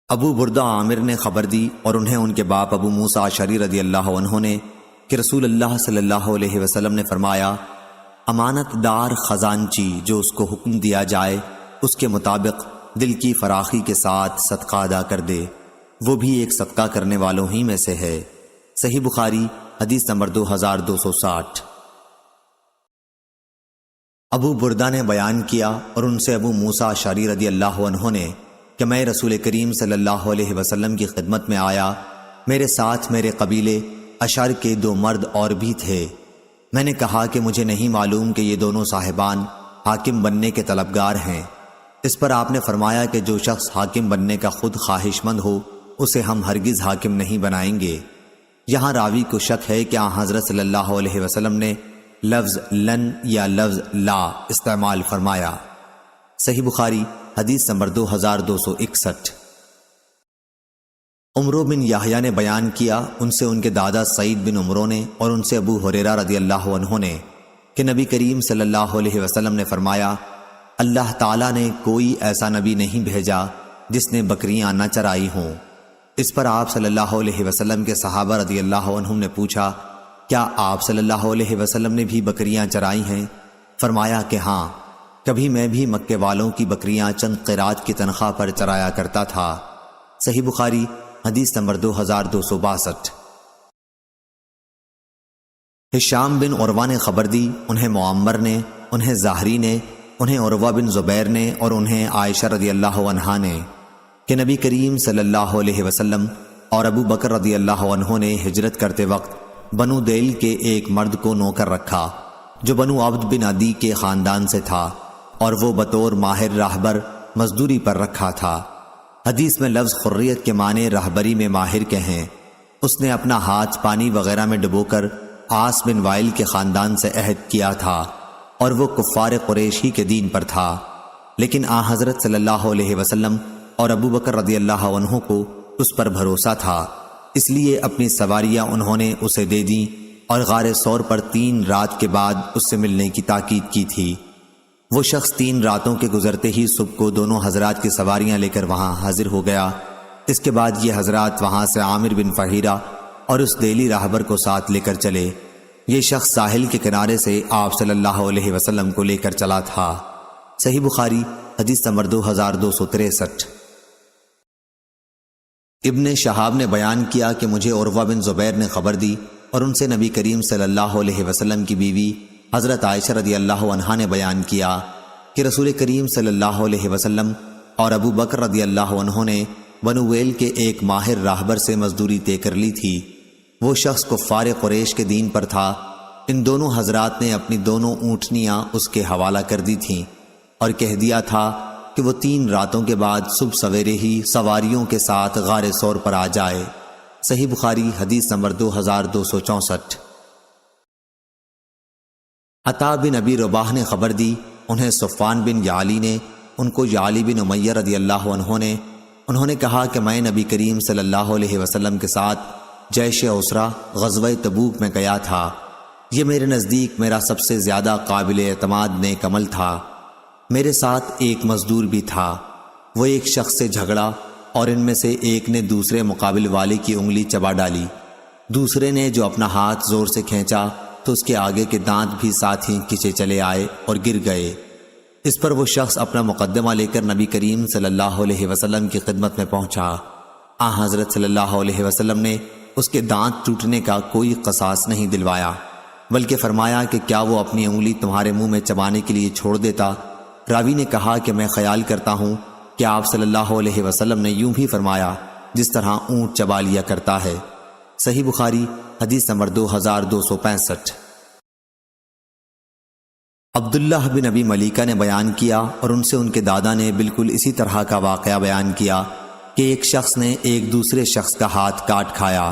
ابو بردہ عامر نے خبر دی اور انہیں ان کے باپ ابو موسیٰ اشعری رضی اللہ عنہ نے کہ رسول اللہ صلی اللہ علیہ وسلم نے فرمایا، امانت دار خزانچی جو اس کو حکم دیا جائے اس کے مطابق دل کی فراخی کے ساتھ صدقہ ادا کر دے، وہ بھی ایک صدقہ کرنے والوں ہی میں سے ہے۔ صحیح بخاری حدیث نمبر 2260۔ ابو بردہ نے بیان کیا اور ان سے ابو موسیٰ اشعری رضی اللہ عنہ نے کہ میں رسول کریم صلی اللہ علیہ وسلم کی خدمت میں آیا، میرے ساتھ میرے قبیلے اشعر کے 2 مرد اور بھی تھے۔ میں نے کہا کہ مجھے نہیں معلوم کہ یہ دونوں صاحبان حاکم بننے کے طلبگار ہیں۔ اس پر آپ نے فرمایا کہ جو شخص حاکم بننے کا خود خواہش مند ہو اسے ہم ہرگز حاکم نہیں بنائیں گے۔ یہاں راوی کو شک ہے کہ حضرت صلی اللہ علیہ وسلم نے لفظ لن یا لفظ لا استعمال فرمایا۔ صحیح بخاری حدیث نمبر 2261۔ عمرو بن یحییٰ نے بیان کیا، ان سے ان کے دادا سعید بن عمرو نے اور ان سے ابو ہریرہ رضی اللہ عنہ نے کہ نبی کریم صلی اللہ علیہ وسلم نے فرمایا، اللہ تعالیٰ نے کوئی ایسا نبی نہیں بھیجا جس نے بکریاں نہ چرائی ہوں۔ اس پر آپ صلی اللہ علیہ وسلم کے صحابہ رضی اللہ عنہم نے پوچھا، کیا آپ صلی اللہ علیہ وسلم نے بھی بکریاں چرائی ہیں؟ فرمایا کہ ہاں، کبھی میں بھی مکے والوں کی بکریاں چند قیرات کی تنخواہ پر چرایا کرتا تھا۔ صحیح بخاری حدیث نمبر 2262۔ ہشام بن عروہ نے خبر دی، انہیں معمر نے، انہیں زہری نے، انہیں عروہ بن زبیر نے اور انہیں عائشہ رضی اللہ عنہا نے کہ نبی کریم صلی اللہ علیہ وسلم اور ابو بکر رضی اللہ عنہ نے ہجرت کرتے وقت بنو دیل کے ایک مرد کو نوکر رکھا جو بنو عبد بن عدی کے خاندان سے تھا، اور وہ بطور ماہر راہبر مزدوری پر رکھا تھا۔ حدیث میں لفظ خریت کے معنی راہبری میں ماہر کے ہیں۔ اس نے اپنا ہاتھ پانی وغیرہ میں ڈبو کر عاص بن وائل کے خاندان سے عہد کیا تھا، اور وہ کفار قریش ہی کے دین پر تھا، لیکن حضرت صلی اللہ علیہ وسلم اور ابو بکر رضی اللہ عنہ کو اس پر بھروسہ تھا، اس لیے اپنی سواریاں انہوں نے اسے دے دیں اور غار ثور پر 3 رات کے بعد اس سے ملنے کی تاکید کی تھی۔ وہ شخص 3 راتوں کے گزرتے ہی صبح کو دونوں حضرات کی سواریاں لے کر وہاں حاضر ہو گیا۔ اس کے بعد یہ حضرات وہاں سے عامر بن فہیرہ اور اس دیلی راہبر کو ساتھ لے کر چلے۔ یہ شخص ساحل کے کنارے سے آپ صلی اللہ علیہ وسلم کو لے کر چلا تھا۔ صحیح بخاری حدیث نمبر 2263۔ ابن شہاب نے بیان کیا کہ مجھے عروہ بن زبیر نے خبر دی اور ان سے نبی کریم صلی اللہ علیہ وسلم کی بیوی حضرت عائشہ رضی اللہ عنہا نے بیان کیا کہ رسول کریم صلی اللہ علیہ وسلم اور ابو بکر رضی اللہ عنہ نے بنو ویل کے ایک ماہر راہبر سے مزدوری طے کر لی تھی۔ وہ شخص کفار قریش کے دین پر تھا۔ ان دونوں حضرات نے اپنی دونوں اونٹنیاں اس کے حوالہ کر دی تھیں اور کہہ دیا تھا کہ وہ 3 راتوں کے بعد صبح سویرے ہی سواریوں کے ساتھ غار ثور پر آ جائے۔ صحیح بخاری حدیث نمبر 2264۔ عطا بن ابی رباح نے خبر دی، انہیں صفوان بن یعلی نے، ان کو یعلی بن امیہ رضی اللہ عنہ نے، انہوں نے کہا کہ میں نبی کریم صلی اللہ علیہ وسلم کے ساتھ جیش اسرا غزوہ تبوک میں گیا تھا۔ یہ میرے نزدیک میرا سب سے زیادہ قابل اعتماد نیک عمل تھا۔ میرے ساتھ ایک مزدور بھی تھا۔ وہ ایک شخص سے جھگڑا اور ان میں سے ایک نے دوسرے مقابل والے کی انگلی چبا ڈالی۔ دوسرے نے جو اپنا ہاتھ زور سے کھینچا تو اس کے آگے کے دانت بھی ساتھ ہی کھینچے چلے آئے اور گر گئے۔ اس پر وہ شخص اپنا مقدمہ لے کر نبی کریم صلی اللہ علیہ وسلم کی خدمت میں پہنچا۔ حضرت صلی اللہ علیہ وسلم نے اس کے دانت ٹوٹنے کا کوئی قصاص نہیں دلوایا، بلکہ فرمایا کہ کیا وہ اپنی انگلی تمہارے منہ میں چبانے کے لیے چھوڑ دیتا؟ راوی نے کہا کہ میں خیال کرتا ہوں کہ آپ صلی اللہ علیہ وسلم نے یوں بھی فرمایا جس طرح اونٹ چبا لیا کرتا ہے۔ صحیح بخاری حدیث نمبر 2265۔ عبداللہ بن ابی ملیکہ نے بیان کیا اور ان سے ان کے دادا نے بالکل اسی طرح کا واقعہ بیان کیا کہ ایک شخص نے ایک دوسرے شخص کا ہاتھ کاٹ کھایا۔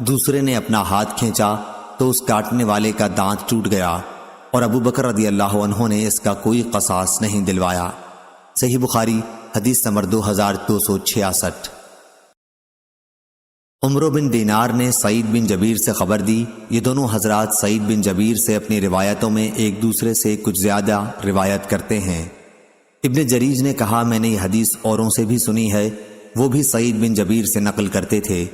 دوسرے نے اپنا ہاتھ کھینچا تو اس کاٹنے والے کا دانت ٹوٹ گیا اور ابو بکر رضی اللہ عنہ نے اس کا کوئی قصاص نہیں دلوایا۔ صحیح بخاری حدیث نمبر 2266۔ عمرو بن دینار نے سعید بن جبیر سے خبر دی۔ یہ دونوں حضرات سعید بن جبیر سے اپنی روایتوں میں ایک دوسرے سے کچھ زیادہ روایت کرتے ہیں۔ ابن جریج نے کہا میں نے یہ حدیث اوروں سے بھی سنی ہے، وہ بھی سعید بن جبیر سے نقل کرتے تھے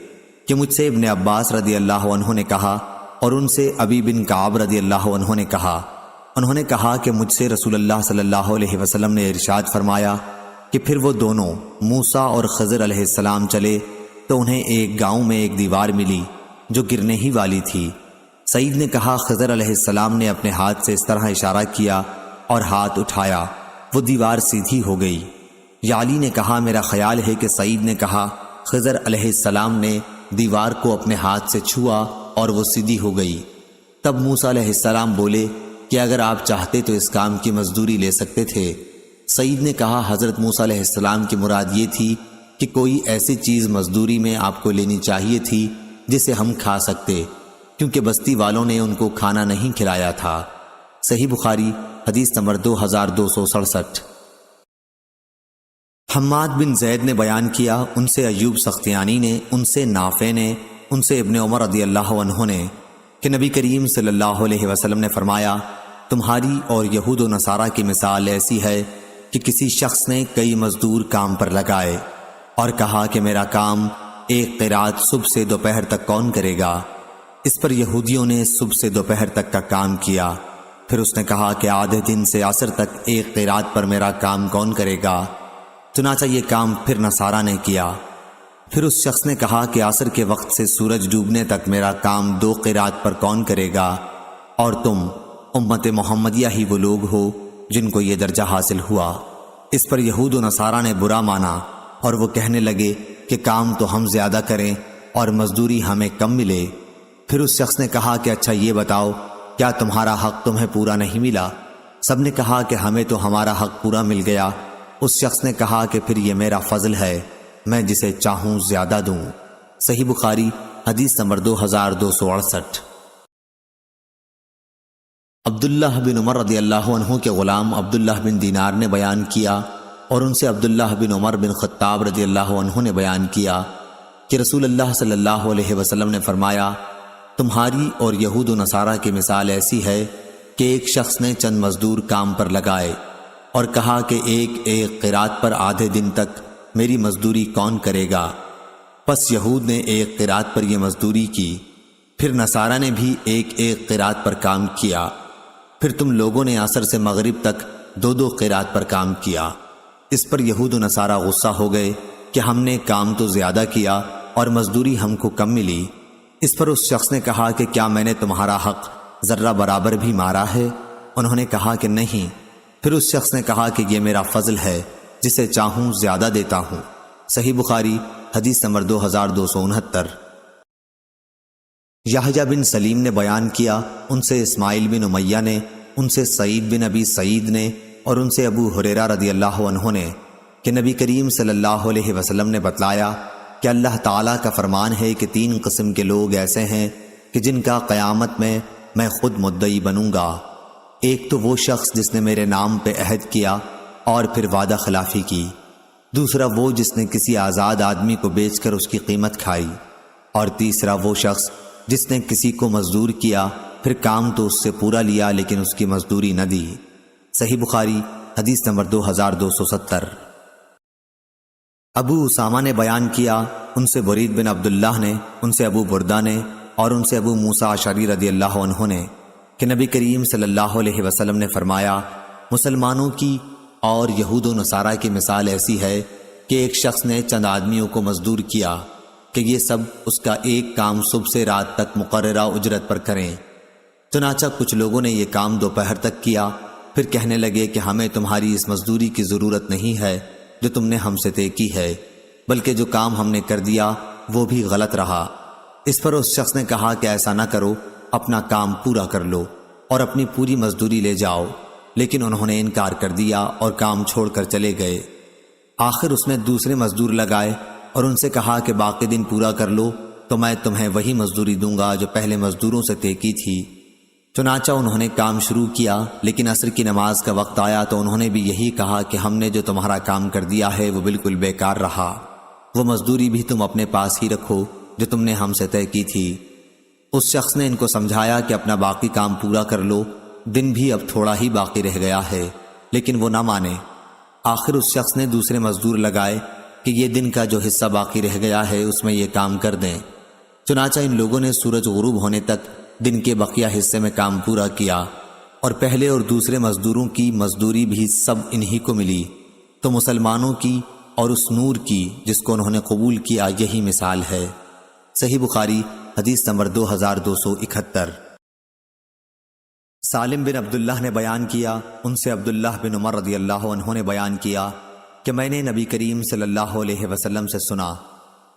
کہ مجھ سے ابن عباس رضی اللہ عنہ نے کہا اور ان سے ابی بن کعب رضی اللہ عنہ نے کہا، انہوں نے کہا کہ مجھ سے رسول اللہ صلی اللہ علیہ وسلم نے ارشاد فرمایا کہ پھر وہ دونوں موسیٰ اور خضر علیہ السلام چلے تو انہیں ایک گاؤں میں ایک دیوار ملی جو گرنے ہی والی تھی۔ سعید نے کہا خضر علیہ السلام نے اپنے ہاتھ سے اس طرح اشارہ کیا اور ہاتھ اٹھایا، وہ دیوار سیدھی ہو گئی۔ یعلی نے کہا میرا خیال ہے کہ سعید نے کہا خضر علیہ السلام نے دیوار کو اپنے ہاتھ سے چھوا اور وہ سیدھی ہو گئی۔ تب موسیٰ علیہ السلام بولے کہ اگر آپ چاہتے تو اس کام کی مزدوری لے سکتے تھے۔ سعید نے کہا حضرت موسیٰ علیہ السلام کی مراد یہ تھی کہ کوئی ایسی چیز مزدوری میں آپ کو لینی چاہیے تھی جسے ہم کھا سکتے، کیونکہ بستی والوں نے ان کو کھانا نہیں کھلایا تھا۔ صحیح بخاری حدیث نمبر 2267۔ حماد بن زید نے بیان کیا، ان سے ایوب سختیانی نے، ان سے نافع نے، ان سے ابن عمر رضی اللہ عنہ نے کہ نبی کریم صلی اللہ علیہ وسلم نے فرمایا تمہاری اور یہود و نصارہ کی مثال ایسی ہے کہ کسی شخص نے کئی مزدور کام پر لگائے اور کہا کہ میرا کام ایک قرات صبح سے دوپہر تک کون کرے گا؟ اس پر یہودیوں نے صبح سے دوپہر تک کا کام کیا۔ پھر اس نے کہا کہ آدھے دن سے عصر تک ایک قرات پر میرا کام کون کرے گا؟ چنانچہ یہ کام پھر نصارہ نے کیا۔ پھر اس شخص نے کہا کہ عصر کے وقت سے سورج ڈوبنے تک میرا کام 2 قرات پر کون کرے گا؟ اور تم امت محمدیہ ہی وہ لوگ ہو جن کو یہ درجہ حاصل ہوا۔ اس پر یہود و نصارہ نے برا مانا اور وہ کہنے لگے کہ کام تو ہم زیادہ کریں اور مزدوری ہمیں کم ملے۔ پھر اس شخص نے کہا کہ اچھا یہ بتاؤ کیا تمہارا حق تمہیں پورا نہیں ملا؟ سب نے کہا کہ ہمیں تو ہمارا حق پورا مل گیا۔ اس شخص نے کہا کہ پھر یہ میرا فضل ہے، میں جسے چاہوں زیادہ دوں۔ صحیح بخاری حدیث نمبر 2268۔ عبداللہ بن عمر رضی اللہ عنہ کے غلام عبداللہ بن دینار نے بیان کیا اور ان سے عبداللہ بن عمر بن خطاب رضی اللہ عنہ نے بیان کیا کہ رسول اللہ صلی اللہ علیہ وسلم نے فرمایا تمہاری اور یہود و نصارہ کی مثال ایسی ہے کہ ایک شخص نے چند مزدور کام پر لگائے اور کہا کہ ایک ایک قرات پر آدھے دن تک میری مزدوری کون کرے گا؟ پس یہود نے ایک قرات پر یہ مزدوری کی، پھر نصارہ نے بھی ایک ایک قرات پر کام کیا، پھر تم لوگوں نے عصر سے مغرب تک دو دو قرات پر کام کیا۔ اس پر یہود و نصارہ غصہ ہو گئے کہ ہم نے کام تو زیادہ کیا اور مزدوری ہم کو کم ملی۔ اس پر اس شخص نے کہا کہ کیا میں نے تمہارا حق ذرہ برابر بھی مارا ہے؟ انہوں نے کہا کہ نہیں۔ پھر اس شخص نے کہا کہ یہ میرا فضل ہے، جسے چاہوں زیادہ دیتا ہوں۔ صحیح بخاری حدیث نمبر 2269۔ یحییٰ بن سلیم نے بیان کیا، ان سے اسماعیل بن امیہ نے، ان سے سعید بن ابی سعید نے اور ان سے ابو ہریرہ رضی اللہ عنہ نے کہ نبی کریم صلی اللہ علیہ وسلم نے بتلایا کہ اللہ تعالیٰ کا فرمان ہے کہ 3 قسم کے لوگ ایسے ہیں کہ جن کا قیامت میں خود مدعی بنوں گا۔ ایک تو وہ شخص جس نے میرے نام پہ عہد کیا اور پھر وعدہ خلافی کی، دوسرا وہ جس نے کسی آزاد آدمی کو بیچ کر اس کی قیمت کھائی، اور تیسرا وہ شخص جس نے کسی کو مزدور کیا، پھر کام تو اس سے پورا لیا لیکن اس کی مزدوری نہ دی۔ صحیح بخاری حدیث نمبر 2270۔ ابو اسامہ نے بیان کیا، ان سے برید بن عبداللہ نے، ان سے ابو بردہ نے اور ان سے ابو موسیٰ اشعری رضی اللہ عنہ نے کہ نبی کریم صلی اللہ علیہ وسلم نے فرمایا، مسلمانوں کی اور یہود و نصارہ کی مثال ایسی ہے کہ ایک شخص نے چند آدمیوں کو مزدور کیا کہ یہ سب اس کا ایک کام صبح سے رات تک مقررہ اجرت پر کریں۔ چنانچہ کچھ لوگوں نے یہ کام دوپہر تک کیا، پھر کہنے لگے کہ ہمیں تمہاری اس مزدوری کی ضرورت نہیں ہے جو تم نے ہم سے طے کی ہے، بلکہ جو کام ہم نے کر دیا وہ بھی غلط رہا۔ اس پر اس شخص نے کہا کہ ایسا نہ کرو، اپنا کام پورا کر لو اور اپنی پوری مزدوری لے جاؤ، لیکن انہوں نے انکار کر دیا اور کام چھوڑ کر چلے گئے۔ آخر اس نے دوسرے مزدور لگائے اور ان سے کہا کہ باقی دن پورا کر لو تو میں تمہیں وہی مزدوری دوں گا جو پہلے مزدوروں سے طے کی تھی۔ چنانچہ انہوں نے کام شروع کیا، لیکن عصر کی نماز کا وقت آیا تو انہوں نے بھی یہی کہا کہ ہم نے جو تمہارا کام کر دیا ہے وہ بالکل بیکار رہا، وہ مزدوری بھی تم اپنے پاس ہی رکھو جو تم نے ہم سے طے کی تھی۔ اس شخص نے ان کو سمجھایا کہ اپنا باقی کام پورا کر لو، دن بھی اب تھوڑا ہی باقی رہ گیا ہے، لیکن وہ نہ مانے۔ آخر اس شخص نے دوسرے مزدور لگائے کہ یہ دن کا جو حصہ باقی رہ گیا ہے اس میں یہ کام کر دیں۔ چنانچہ ان لوگوں نے سورج غروب ہونے تک دن کے بقیہ حصے میں کام پورا کیا، اور پہلے اور دوسرے مزدوروں کی مزدوری بھی سب انہی کو ملی۔ تو مسلمانوں کی اور اس نور کی جس کو انہوں نے قبول کیا یہی مثال ہے۔ صحیح بخاری حدیث نمبر 2271۔ سالم بن عبداللہ نے بیان کیا، ان سے عبداللہ بن عمر رضی اللہ عنہ نے بیان کیا کہ میں نے نبی کریم صلی اللہ علیہ وسلم سے سنا،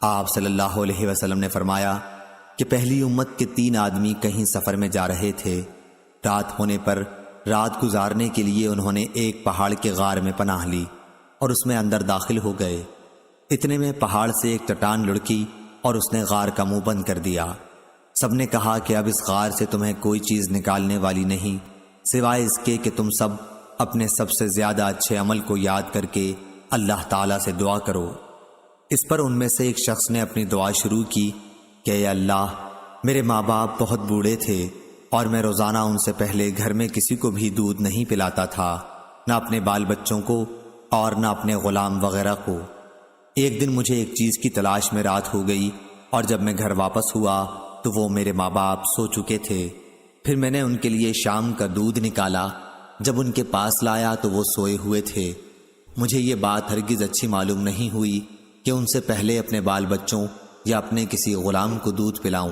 آپ صلی اللہ علیہ وسلم نے فرمایا کہ پہلی امت کے 3 آدمی کہیں سفر میں جا رہے تھے۔ رات ہونے پر رات گزارنے کے لیے انہوں نے ایک پہاڑ کے غار میں پناہ لی اور اس میں اندر داخل ہو گئے۔ اتنے میں پہاڑ سے ایک چٹان لڑکی اور اس نے غار کا منہ بند کر دیا۔ سب نے کہا کہ اب اس غار سے تمہیں کوئی چیز نکالنے والی نہیں سوائے اس کے کہ تم سب اپنے سب سے زیادہ اچھے عمل کو یاد کر کے اللہ تعالیٰ سے دعا کرو۔ اس پر ان میں سے ایک شخص نے اپنی دعا شروع کی کہ اے اللہ، میرے ماں باپ بہت بوڑھے تھے اور میں روزانہ ان سے پہلے گھر میں کسی کو بھی دودھ نہیں پلاتا تھا، نہ اپنے بال بچوں کو اور نہ اپنے غلام وغیرہ کو۔ ایک دن مجھے ایک چیز کی تلاش میں رات ہو گئی اور جب میں گھر واپس ہوا تو وہ میرے ماں باپ سو چکے تھے۔ پھر میں نے ان کے لیے شام کا دودھ نکالا، جب ان کے پاس لایا تو وہ سوئے ہوئے تھے۔ مجھے یہ بات ہرگز اچھی معلوم نہیں ہوئی کہ ان سے پہلے اپنے بال بچوں یا اپنے کسی غلام کو دودھ پلاؤں،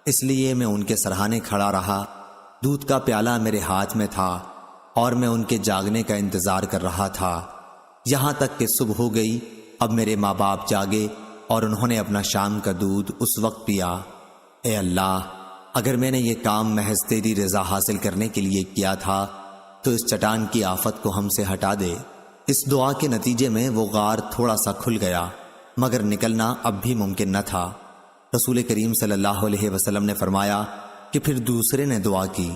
اس لیے میں ان کے سرہانے کھڑا رہا۔ دودھ کا پیالہ میرے ہاتھ میں تھا اور میں ان کے جاگنے کا انتظار کر رہا تھا، یہاں تک کہ صبح ہو گئی۔ اب میرے ماں باپ جاگے اور انہوں نے اپنا شام کا دودھ اس وقت پیا۔ اے اللہ، اگر میں نے یہ کام محض تیری رضا حاصل کرنے کے لیے کیا تھا تو اس چٹان کی آفت کو ہم سے ہٹا دے۔ اس دعا کے نتیجے میں وہ غار تھوڑا سا کھل گیا، مگر نکلنا اب بھی ممکن نہ تھا۔ رسول کریم صلی اللہ علیہ وسلم نے فرمایا کہ پھر دوسرے نے دعا کی،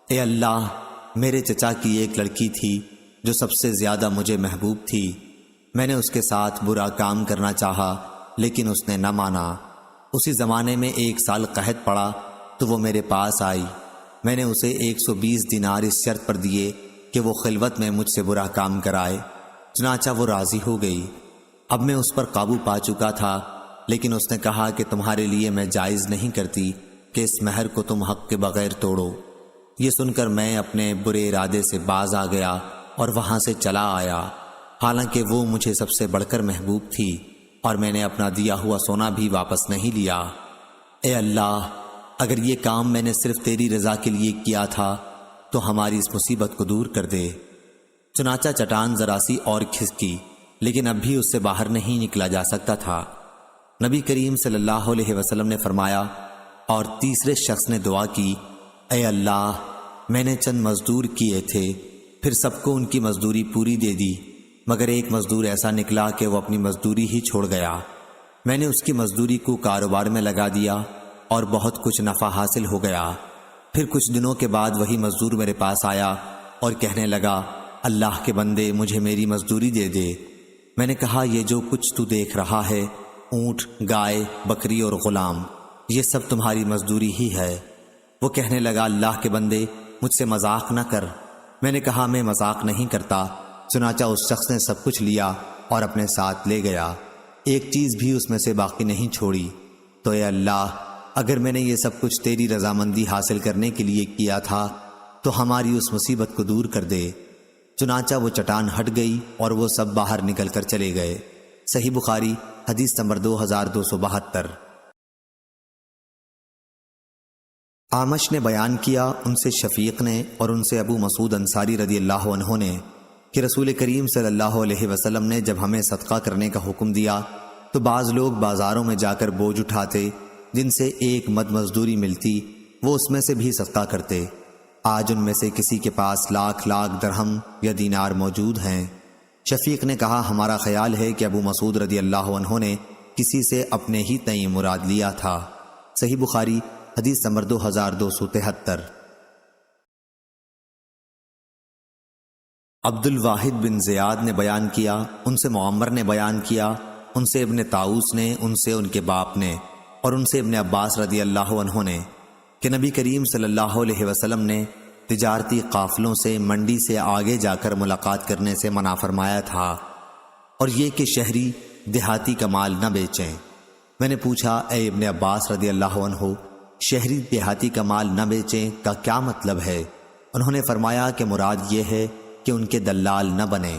اے اللہ، میرے چچا کی ایک لڑکی تھی جو سب سے زیادہ مجھے محبوب تھی، میں نے اس کے ساتھ برا کام کرنا چاہا لیکن اس نے نہ مانا۔ اسی زمانے میں 1 سال قحط پڑا تو وہ میرے پاس آئی۔ میں نے اسے 120 دینار اس شرط پر دیے کہ وہ خلوت میں مجھ سے برا کام کرائے، چنانچہ وہ راضی ہو گئی۔ اب میں اس پر قابو پا چکا تھا، لیکن اس نے کہا کہ تمہارے لیے میں جائز نہیں کرتی کہ اس مہر کو تم حق کے بغیر توڑو۔ یہ سن کر میں اپنے برے ارادے سے باز آ گیا اور وہاں سے چلا آیا، حالانکہ وہ مجھے سب سے بڑھ کر محبوب تھی، اور میں نے اپنا دیا ہوا سونا بھی واپس نہیں لیا۔ اے اللہ، اگر یہ کام میں نے صرف تیری رضا کے لیے کیا تھا تو ہماری اس مصیبت کو دور کر دے۔ چنانچہ چٹان ذرا سی اور کھسکی، لیکن اب بھی اس سے باہر نہیں نکلا جا سکتا تھا۔ نبی کریم صلی اللہ علیہ وسلم نے فرمایا، اور تیسرے شخص نے دعا کی، اے اللہ، میں نے چند مزدور کیے تھے، پھر سب کو ان کی مزدوری پوری دے دی، مگر ایک مزدور ایسا نکلا کہ وہ اپنی مزدوری ہی چھوڑ گیا۔ میں نے اس کی مزدوری کو کاروبار میں لگا دیا اور بہت کچھ نفع حاصل ہو گیا۔ پھر کچھ دنوں کے بعد وہی مزدور میرے پاس آیا اور کہنے لگا، اللہ کے بندے، مجھے میری مزدوری دے دے۔ میں نے کہا، یہ جو کچھ تو دیکھ رہا ہے، اونٹ، گائے، بکری اور غلام، یہ سب تمہاری مزدوری ہی ہے۔ وہ کہنے لگا، اللہ کے بندے، مجھ سے مذاق نہ کر۔ میں نے کہا، میں مذاق نہیں کرتا۔ چنانچہ اس شخص نے سب کچھ لیا اور اپنے ساتھ لے گیا، ایک چیز بھی اس میں سے باقی نہیں چھوڑی۔ تو اے اللہ، اگر میں نے یہ سب کچھ تیری رضامندی حاصل کرنے کے لیے کیا تھا تو ہماری اس مصیبت کو دور کر دے۔ چنانچہ وہ چٹان ہٹ گئی اور وہ سب باہر نکل کر چلے گئے۔ صحیح بخاری حدیث نمبر 2272۔ اعمش نے بیان کیا، ان سے شفیق نے اور ان سے ابو مسعود انصاری رضی اللہ عنہ نے، کہ رسول کریم صلی اللہ علیہ وسلم نے جب ہمیں صدقہ کرنے کا حکم دیا تو بعض لوگ بازاروں میں جا کر بوجھ اٹھاتے، جن سے ایک مد مزدوری ملتی، وہ اس میں سے بھی صدقہ کرتے۔ آج ان میں سے کسی کے پاس لاکھ درہم یا دینار موجود ہیں۔ شفیق نے کہا، ہمارا خیال ہے کہ ابو مسعود رضی اللہ عنہ نے کسی سے اپنے ہی تئیں مراد لیا تھا۔ صحیح بخاری حدیث نمبر 2273۔ عبد الواحد بن زیاد نے بیان کیا، ان سے معمر نے بیان کیا، ان سے ابن طاؤس نے، ان سے ان کے باپ نے، اور ان سے ابن عباس رضی اللہ عنہ نے، کہ نبی کریم صلی اللہ علیہ وسلم نے تجارتی قافلوں سے منڈی سے آگے جا کر ملاقات کرنے سے منع فرمایا تھا، اور یہ کہ شہری دیہاتی کا مال نہ بیچیں۔ میں نے پوچھا، اے ابن عباس رضی اللہ عنہ، شہری دیہاتی کا مال نہ بیچیں کا کیا مطلب ہے؟ انہوں نے فرمایا کہ مراد یہ ہے کہ ان کے دلال نہ بنے۔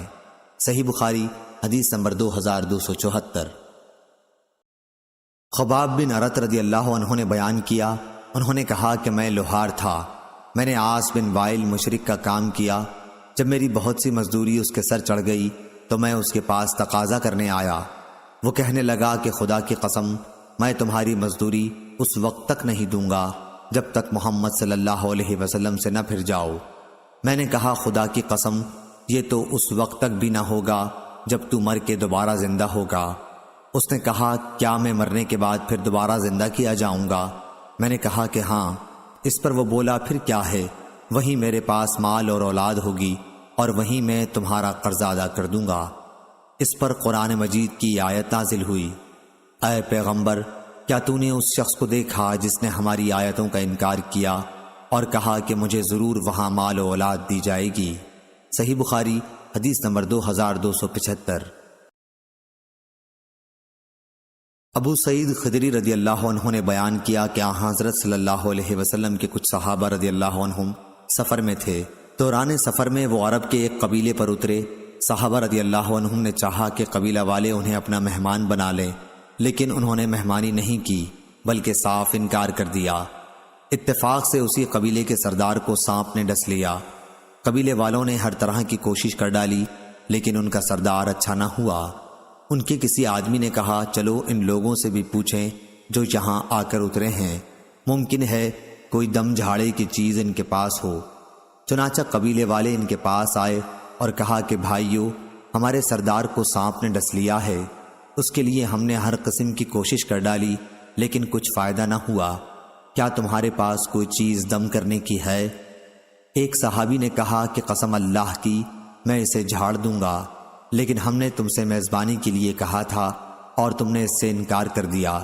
صحیح بخاری حدیث نمبر 2274۔ خباب بن ارت رضی اللہ عنہ نے بیان کیا، انہوں نے کہا کہ میں لوہار تھا، میں نے عاص بن وائل مشرک کا کام کیا۔ جب میری بہت سی مزدوری اس کے سر چڑھ گئی تو میں اس کے پاس تقاضا کرنے آیا۔ وہ کہنے لگا کہ خدا کی قسم، میں تمہاری مزدوری اس وقت تک نہیں دوں گا جب تک محمد صلی اللہ علیہ وسلم سے نہ پھر جاؤ۔ میں نے کہا، خدا کی قسم، یہ تو اس وقت تک بھی نہ ہوگا جب تو مر کے دوبارہ زندہ ہوگا۔ اس نے کہا، کیا میں مرنے کے بعد پھر دوبارہ زندہ کیا جاؤں گا؟ میں نے کہا کہ ہاں۔ اس پر وہ بولا، پھر کیا ہے؟ وہیں میرے پاس مال اور اولاد ہوگی اور وہیں میں تمہارا قرض ادا کر دوں گا۔ اس پر قرآن مجید کی آیت نازل ہوئی، اے پیغمبر، کیا تو نے اس شخص کو دیکھا جس نے ہماری آیتوں کا انکار کیا اور کہا کہ مجھے ضرور وہاں مال و اولاد دی جائے گی؟ صحیح بخاری حدیث نمبر 2275۔ ابو سعید خدری رضی اللہ عنہ نے بیان کیا کہ حضرت صلی اللہ علیہ وسلم کے کچھ صحابہ رضی اللہ عنہم سفر میں تھے۔ دوران سفر میں وہ عرب کے ایک قبیلے پر اترے۔ صحابہ رضی اللہ عنہم نے چاہا کہ قبیلہ والے انہیں اپنا مہمان بنا لیں، لیکن انہوں نے مہمانی نہیں کی بلکہ صاف انکار کر دیا۔ اتفاق سے اسی قبیلے کے سردار کو سانپ نے ڈس لیا۔ قبیلے والوں نے ہر طرح کی کوشش کر ڈالی، لیکن ان کا سردار اچھا نہ ہوا۔ ان کے کسی آدمی نے کہا، چلو ان لوگوں سے بھی پوچھیں جو یہاں آ کر اترے ہیں، ممکن ہے کوئی دم جھاڑے کی چیز ان کے پاس ہو۔ چنانچہ قبیلے والے ان کے پاس آئے اور کہا کہ بھائیو، ہمارے سردار کو سانپ نے ڈس لیا ہے، اس کے لیے ہم نے ہر قسم کی کوشش کر ڈالی لیکن کچھ فائدہ نہ ہوا، کیا تمہارے پاس کوئی چیز دم کرنے کی ہے؟ ایک صحابی نے کہا کہ قسم اللہ کی، میں اسے جھاڑ دوں گا، لیکن ہم نے تم سے میزبانی کے لیے کہا تھا اور تم نے اس سے انکار کر دیا،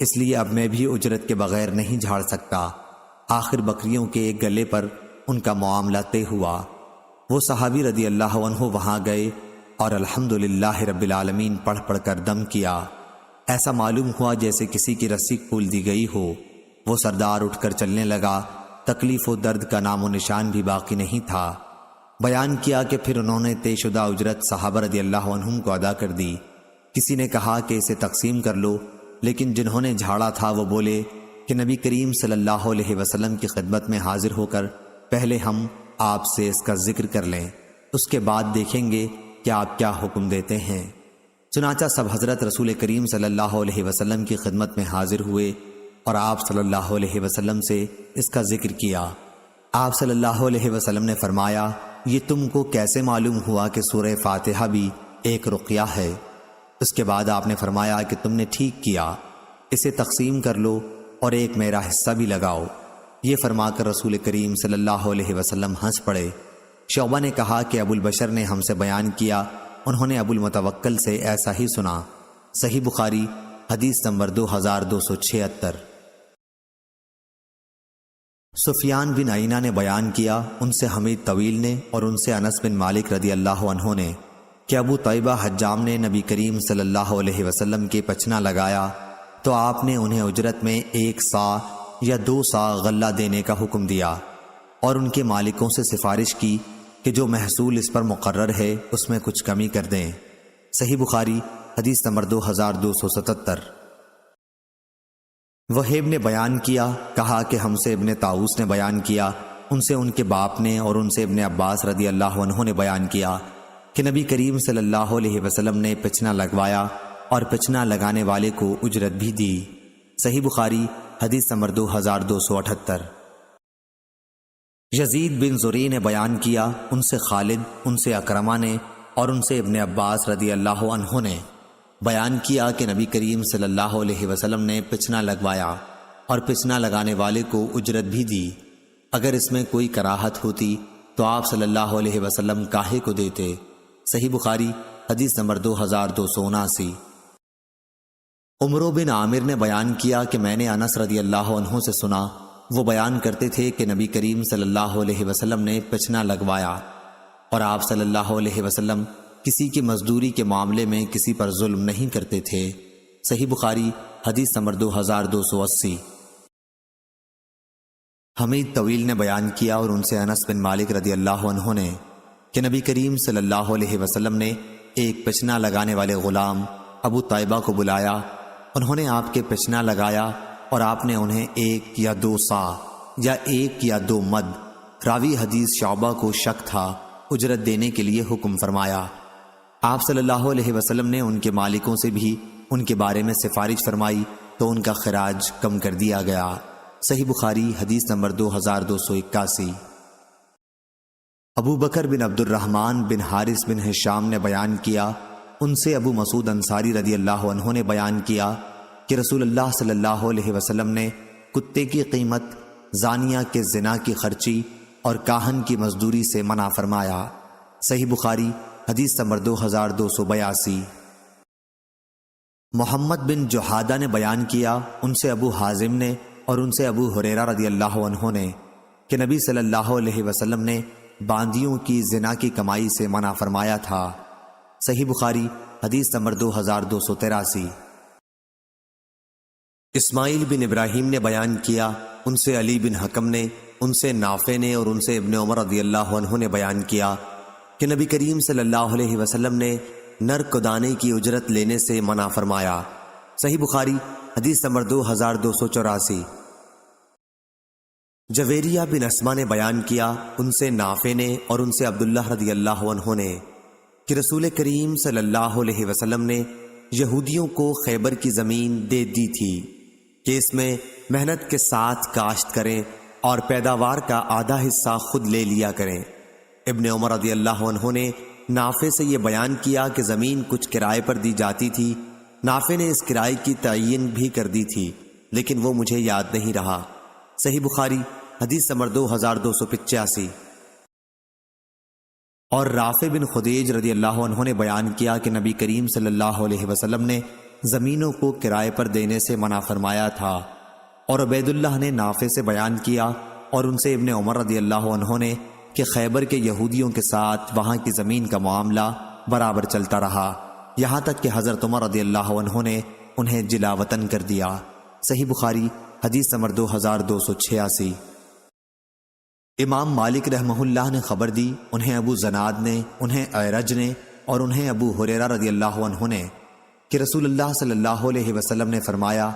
اس لیے اب میں بھی اجرت کے بغیر نہیں جھاڑ سکتا۔ آخر بکریوں کے ایک گلے پر ان کا معاملہ طے ہوا۔ وہ صحابی رضی اللہ عنہ وہاں گئے اور الحمدللہ رب العالمین پڑھ پڑھ کر دم کیا۔ ایسا معلوم ہوا جیسے کسی کی رسی کھول دی گئی ہو۔ وہ سردار اٹھ کر چلنے لگا، تکلیف و درد کا نام و نشان بھی باقی نہیں تھا۔ بیان کیا کہ پھر انہوں نے طے شدہ اجرت صحابہ رضی اللہ عنہم کو ادا کر دی۔ کسی نے کہا کہ اسے تقسیم کر لو، لیکن جنہوں نے جھاڑا تھا وہ بولے کہ نبی کریم صلی اللہ علیہ وسلم کی خدمت میں حاضر ہو کر پہلے ہم آپ سے اس کا ذکر کر لیں، اس کے بعد دیکھیں گے کہ آپ کیا حکم دیتے ہیں۔ چنانچہ سب حضرت رسول کریم صلی اللہ علیہ وسلم کی خدمت میں حاضر ہوئے اور آپ صلی اللہ علیہ وسلم سے اس کا ذکر کیا۔ آپ صلی اللہ علیہ وسلم نے فرمایا، یہ تم کو کیسے معلوم ہوا کہ سورہ فاتحہ بھی ایک رقیہ ہے؟ اس کے بعد آپ نے فرمایا کہ تم نے ٹھیک کیا، اسے تقسیم کر لو اور ایک میرا حصہ بھی لگاؤ۔ یہ فرما کر رسول کریم صلی اللہ علیہ وسلم ہنس پڑے۔ شعبہ نے کہا کہ ابو البشر نے ہم سے بیان کیا، انہوں نے ابو المتوکل سے ایسا ہی سنا۔ صحیح بخاری حدیث نمبر 2276۔ سفیان بن عینہ نے بیان کیا، ان سے حمید طویل نے اور ان سے انس بن مالک رضی اللہ عنہ نے کہ ابو طیبہ حجام نے نبی کریم صلی اللہ علیہ وسلم کے پچنا لگایا تو آپ نے انہیں اجرت میں 1 صاع یا 2 صاع غلہ دینے کا حکم دیا اور ان کے مالکوں سے سفارش کی کہ جو محصول اس پر مقرر ہے اس میں کچھ کمی کر دیں۔ صحیح بخاری حدیث نمبر 2277۔ وہیب نے بیان کیا، کہا کہ ہم سے ابن طاؤس نے بیان کیا، ان سے ان کے باپ نے اور ان سے ابن عباس رضی اللہ عنہ نے بیان کیا کہ نبی کریم صلی اللہ علیہ وسلم نے پچنا لگوایا اور پچنا لگانے والے کو اجرت بھی دی۔ صحیح بخاری حدیث نمبر 2278۔ یزید بن زری نے بیان کیا، ان سے خالد، ان سے اکرمہ نے اور ان سے ابن عباس رضی اللہ عنہ نے بیان کیا کہ نبی کریم صلی اللہ علیہ وسلم نے پچنا لگوایا اور پچنا لگانے والے کو اجرت بھی دی۔ اگر اس میں کوئی کراہت ہوتی تو آپ صلی اللہ علیہ وسلم کاہے کو دیتے؟ صحیح بخاری حدیث نمبر 2279۔ عمرو بن عامر نے بیان کیا کہ میں نے انس رضی اللہ عنہ سے سنا، وہ بیان کرتے تھے کہ نبی کریم صلی اللہ علیہ وسلم نے پچنا لگوایا اور آپ صلی اللہ علیہ وسلم کسی کی مزدوری کے معاملے میں کسی پر ظلم نہیں کرتے تھے۔ صحیح بخاری حدیث نمبر 2280۔ حمید طویل نے بیان کیا اور ان سے انس بن مالک رضی اللہ عنہ نے کہ نبی کریم صلی اللہ علیہ وسلم نے ایک پچنا لگانے والے غلام ابو طیبہ کو بلایا، انہوں نے آپ کے پچنا لگایا اور آپ نے انہیں 1 یا 2 صاع یا 1 یا 2 مد، راوی حدیث شعبہ کو شک تھا، اجرت دینے کے لیے حکم فرمایا۔ آپ صلی اللہ علیہ وسلم نے ان کے مالکوں سے بھی ان کے بارے میں سفارش فرمائی تو ان کا خراج کم کر دیا گیا۔ صحیح بخاری حدیث نمبر 2281۔ ابو بکر بن عبد الرحمن بن حارث بن ہشام نے بیان کیا، ان سے ابو مسعود انصاری رضی اللہ عنہ نے بیان کیا کہ رسول اللہ صلی اللہ علیہ وسلم نے کتے کی قیمت، زانیہ کے زنا کی خرچی اور کاہن کی مزدوری سے منع فرمایا۔ صحیح بخاری حدیث نمبر 2282۔ محمد بن جحادہ نے بیان کیا، ان سے ابو حازم نے اور ان سے ابو ہریرہ رضی اللہ عنہ نے کہ نبی صلی اللہ علیہ وسلم نے باندیوں کی زنا کی کمائی سے منع فرمایا تھا۔ صحیح بخاری حدیث نمبر 2283۔ اسماعیل بن ابراہیم نے بیان کیا، ان سے علی بن حکم نے، ان سے نافع نے اور ان سے ابن عمر رضی اللہ عنہ نے بیان کیا کہ نبی کریم صلی اللہ علیہ وسلم نے نر کو دانے کی اجرت لینے سے منع فرمایا۔ صحیح بخاری حدیث نمبر 2284۔ جویریہ بن اسما نے بیان کیا، ان سے نافع نے اور ان سے عبداللہ رضی اللہ عنہ نے کہ رسول کریم صلی اللہ علیہ وسلم نے یہودیوں کو خیبر کی زمین دے دی تھی کہ اس میں محنت کے ساتھ کاشت کریں اور پیداوار کا آدھا حصہ خود لے لیا کریں۔ ابن عمر رضی اللہ عنہ نے نافع سے یہ بیان کیا کہ زمین کچھ کرائے پر دی جاتی تھی، نافع نے اس کرائے کی تعین بھی کر دی تھی لیکن وہ مجھے یاد نہیں رہا۔ صحیح بخاری حدیث نمبر 2285۔ اور رافع بن خدیج رضی اللہ عنہ نے بیان کیا کہ نبی کریم صلی اللہ علیہ وسلم نے زمینوں کو کرائے پر دینے سے منع فرمایا تھا اور عبید اللہ نے نافع سے بیان کیا اور ان سے ابن عمر رضی اللہ عنہ نے کہ خیبر کے یہودیوں کے ساتھ وہاں کی زمین کا معاملہ برابر چلتا رہا، یہاں تک کہ حضرت عمر رضی اللہ عنہ نے انہیں جلا وطن کر دیا۔ صحیح بخاری حدیث نمبر 2286۔ امام مالک رحمہ اللہ نے خبر دی، انہیں ابو زناد نے، انہیں اعرج نے اور انہیں ابو ہریرہ رضی اللہ عنہ نے کہ رسول اللہ صلی اللہ علیہ وسلم نے فرمایا،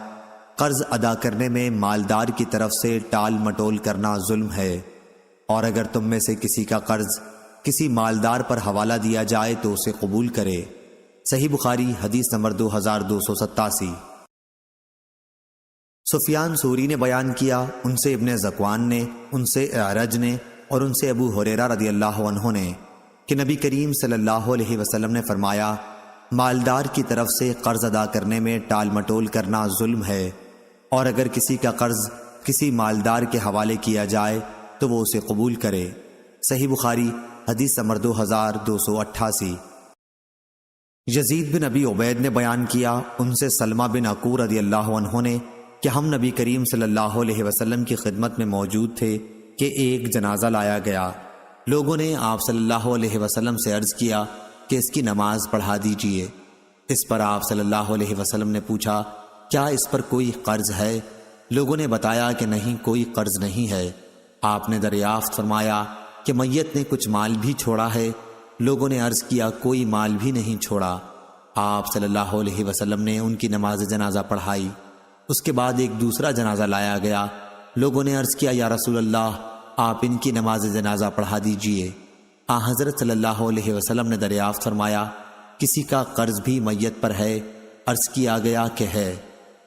قرض ادا کرنے میں مالدار کی طرف سے ٹال مٹول کرنا ظلم ہے، اور اگر تم میں سے کسی کا قرض کسی مالدار پر حوالہ دیا جائے تو اسے قبول کرے۔ صحیح بخاری حدیث نمبر 2287۔ سفیان ثوری نے بیان کیا، ان سے ابن ذکوان نے، ان سے اعرج نے اور ان سے ابو ہریرہ رضی اللہ عنہ نے کہ نبی کریم صلی اللہ علیہ وسلم نے فرمایا، مالدار کی طرف سے قرض ادا کرنے میں ٹال مٹول کرنا ظلم ہے، اور اگر کسی کا قرض کسی مالدار کے حوالے کیا جائے تو وہ اسے قبول کرے۔ صحیح بخاری حدیث نمبر 2288۔ یزید بن ابی عبید نے بیان کیا، ان سے سلمہ بن عقور رضی اللہ عنہ نے کہ ہم نبی کریم صلی اللہ علیہ وسلم کی خدمت میں موجود تھے کہ ایک جنازہ لایا گیا۔ لوگوں نے آپ صلی اللہ علیہ وسلم سے عرض کیا کہ اس کی نماز پڑھا دیجئے۔ اس پر آپ صلی اللہ علیہ وسلم نے پوچھا، کیا اس پر کوئی قرض ہے؟ لوگوں نے بتایا کہ نہیں، کوئی قرض نہیں ہے۔ آپ نے دریافت فرمایا کہ میت نے کچھ مال بھی چھوڑا ہے؟ لوگوں نے عرض کیا، کوئی مال بھی نہیں چھوڑا۔ آپ صلی اللہ علیہ وسلم نے ان کی نماز جنازہ پڑھائی۔ اس کے بعد ایک دوسرا جنازہ لایا گیا۔ لوگوں نے عرض کیا، یا رسول اللہ، آپ ان کی نماز جنازہ پڑھا دیجئے۔ حضرت صلی اللہ علیہ وسلم نے دریافت فرمایا، کسی کا قرض بھی میت پر ہے؟ عرض کیا گیا کہ ہے۔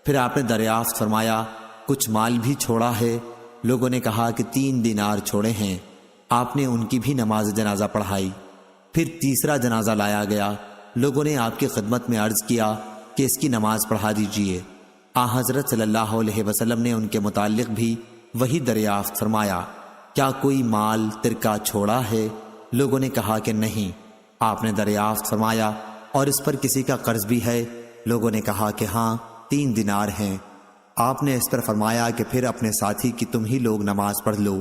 پھر آپ نے دریافت فرمایا، کچھ مال بھی چھوڑا ہے؟ لوگوں نے کہا کہ 3 دینار چھوڑے ہیں۔ آپ نے ان کی بھی نماز جنازہ پڑھائی۔ پھر تیسرا جنازہ لایا گیا۔ لوگوں نے آپ کی خدمت میں عرض کیا کہ اس کی نماز پڑھا دیجئے۔ حضرت صلی اللہ علیہ وسلم نے ان کے متعلق بھی وہی دریافت فرمایا، کیا کوئی مال ترکہ چھوڑا ہے؟ لوگوں نے کہا کہ نہیں۔ آپ نے دریافت فرمایا، اور اس پر کسی کا قرض بھی ہے؟ لوگوں نے کہا کہ ہاں، 3 دینار ہیں۔ آپ نے اس پر فرمایا کہ پھر اپنے ساتھی کی تم ہی لوگ نماز پڑھ لو۔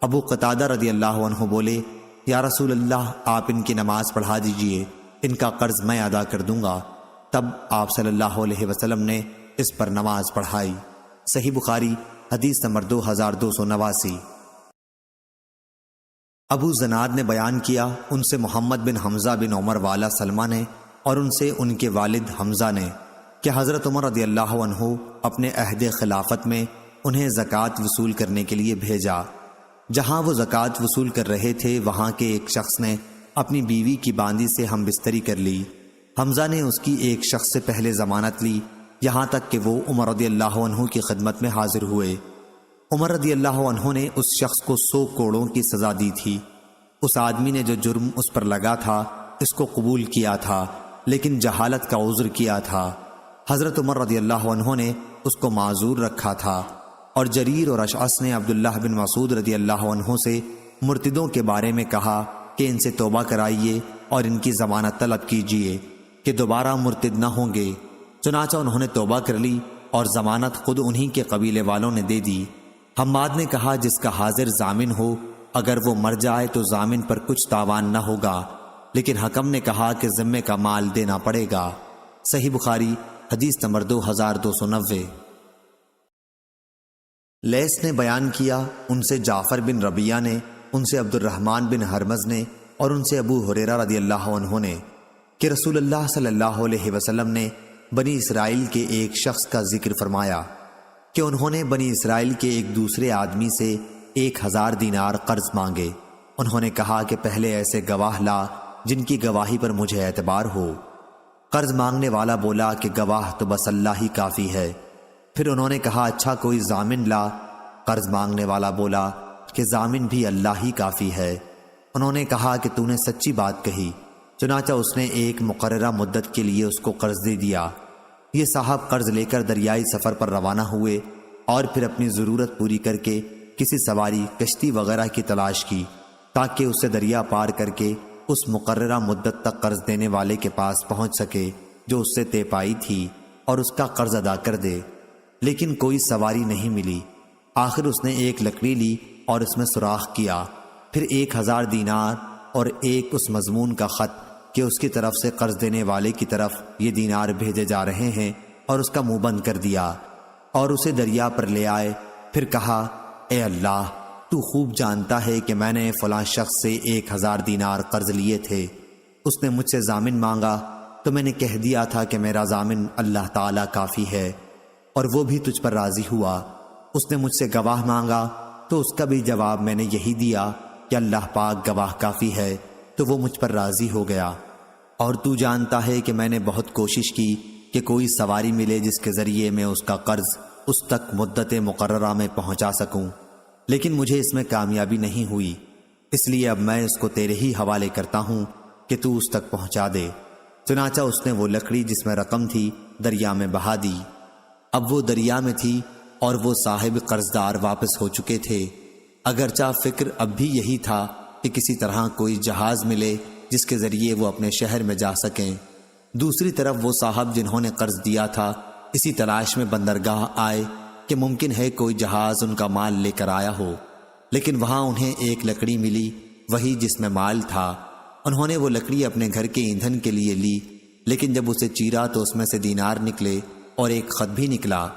ابو قتادہ رضی اللہ عنہ بولے، یا رسول اللہ، آپ ان کی نماز پڑھا دیجئے، ان کا قرض میں ادا کر دوں گا۔ تب آپ صلی اللہ علیہ وسلم نے اس پر نماز پڑھائی۔ صحیح بخاری حدیث نمبر 2289۔ ابو زناد نے بیان کیا، ان سے محمد بن حمزہ بن عمر والا سلمہ نے اور ان سے ان کے والد حمزہ نے کہ حضرت عمر رضی اللہ عنہ اپنے عہد خلافت میں انہیں زکوٰۃ وصول کرنے کے لیے بھیجا۔ جہاں وہ زکوٰۃ وصول کر رہے تھے وہاں کے ایک شخص نے اپنی بیوی کی باندی سے ہم بستری کر لی۔ حمزہ نے اس کی ایک شخص سے پہلے ضمانت لی، یہاں تک کہ وہ عمر رضی اللہ عنہ کی خدمت میں حاضر ہوئے۔ عمر رضی اللہ عنہ نے اس شخص کو 100 کوڑوں کی سزا دی تھی۔ اس آدمی نے جو جرم اس پر لگا تھا اس کو قبول کیا تھا، لیکن جہالت کا عذر کیا تھا۔ حضرت عمر رضی اللہ عنہ نے اس کو معذور رکھا تھا، اور جریر اور اشعث نے عبداللہ بن مسعود رضی اللہ عنہ سے مرتدوں کے بارے میں کہا کہ ان سے توبہ کرائیے اور ان کی ضمانت طلب کیجیے کہ دوبارہ مرتد نہ ہوں گے۔ چنانچہ انہوں نے توبہ کر لی اور ضمانت خود انہی کے قبیلے والوں نے دے دی۔ حماد نے کہا، جس کا حاضر ضامن ہو اگر وہ مر جائے تو ضامن پر کچھ تاوان نہ ہوگا، لیکن حکم نے کہا کہ ذمے کا مال دینا پڑے گا۔ صحیح بخاری حدیث نمبر 2290۔ لیث نے بیان کیا، ان سے جعفر بن ربیعہ نے، ان سے عبد الرحمن بن ہرمز نے اور ان سے ابو ہریرہ رضی اللہ عنہ نے کہ رسول اللہ صلی اللہ علیہ وسلم نے بنی اسرائیل کے ایک شخص کا ذکر فرمایا کہ انہوں نے بنی اسرائیل کے ایک دوسرے آدمی سے 1000 دینار قرض مانگے۔ انہوں نے کہا کہ پہلے ایسے گواہ لا جن کی گواہی پر مجھے اعتبار ہو۔ قرض مانگنے والا بولا کہ گواہ تو بس اللہ ہی کافی ہے۔ پھر انہوں نے کہا، اچھا کوئی ضامن لا۔ قرض مانگنے والا بولا کہ ضامن بھی اللہ ہی کافی ہے۔ انہوں نے کہا کہ تو نے سچی بات کہی۔ چنانچہ اس نے ایک مقررہ مدت کے لیے اس کو قرض دے دیا۔ یہ صاحب قرض لے کر دریائی سفر پر روانہ ہوئے اور پھر اپنی ضرورت پوری کر کے کسی سواری، کشتی وغیرہ کی تلاش کی تاکہ اسے دریا پار کر کے اس مقررہ مدت تک قرض دینے والے کے پاس پہنچ سکے جو اس سے طے پائی تھی اور اس کا قرض ادا کر دے۔ لیکن کوئی سواری نہیں ملی۔ آخر اس نے ایک لکڑی لی اور اس میں سوراخ کیا، پھر 1000 دینار اور ایک اس مضمون کا خط کہ اس کی طرف سے قرض دینے والے کی طرف یہ دینار بھیجے جا رہے ہیں، اور اس کا منہ بند کر دیا اور اسے دریا پر لے آئے۔ پھر کہا، اے اللہ، تو خوب جانتا ہے کہ میں نے فلاں شخص سے 1000 دینار قرض لیے تھے۔ اس نے مجھ سے ضامن مانگا تو میں نے کہہ دیا تھا کہ میرا ضامن اللہ تعالیٰ کافی ہے، اور وہ بھی تجھ پر راضی ہوا۔ اس نے مجھ سے گواہ مانگا تو اس کا بھی جواب میں نے یہی دیا کہ اللہ پاک گواہ کافی ہے، تو وہ مجھ پر راضی ہو گیا۔ اور تو جانتا ہے کہ میں نے بہت کوشش کی کہ کوئی سواری ملے جس کے ذریعے میں اس کا قرض اس تک مدت مقررہ میں پہنچا سکوں، لیکن مجھے اس میں کامیابی نہیں ہوئی، اس لیے اب میں اس کو تیرے ہی حوالے کرتا ہوں کہ تو اس تک پہنچا دے۔ چنانچہ اس نے وہ لکڑی جس میں رقم تھی دریا میں بہا دی۔ اب وہ دریا میں تھی اور وہ صاحب قرضدار واپس ہو چکے تھے۔ اگرچہ فکر اب بھی یہی تھا کہ کسی طرح کوئی جہاز ملے جس کے ذریعے وہ اپنے شہر میں جا سکیں۔ دوسری طرف وہ صاحب جنہوں نے قرض دیا تھا اسی تلاش میں بندرگاہ آئے کہ ممکن ہے کوئی جہاز ان کا مال لے کر آیا ہو، لیکن وہاں انہیں ایک لکڑی ملی، وہی جس میں مال تھا۔ انہوں نے وہ لکڑی اپنے گھر کے ایندھن کے لیے لی، لیکن جب اسے چیرا تو اس میں سے دینار نکلے اور ایک خط بھی نکلا۔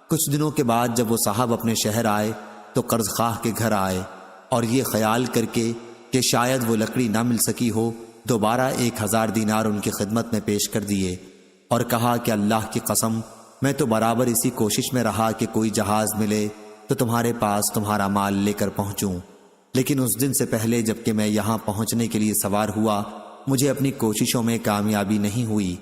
کچھ دنوں کے بعد جب وہ صاحب اپنے شہر آئے تو قرض خواہ کے گھر آئے، اور یہ خیال کر کے کہ شاید وہ لکڑی نہ مل سکی ہو، دوبارہ 1000 دینار ان کی خدمت میں پیش کر دیے، اور کہا کہ اللہ کی قسم، میں تو برابر اسی کوشش میں رہا کہ کوئی جہاز ملے تو تمہارے پاس تمہارا مال لے کر پہنچوں، لیکن اس دن سے پہلے جب کہ میں یہاں پہنچنے کے لیے سوار ہوا مجھے اپنی کوششوں میں کامیابی نہیں ہوئی۔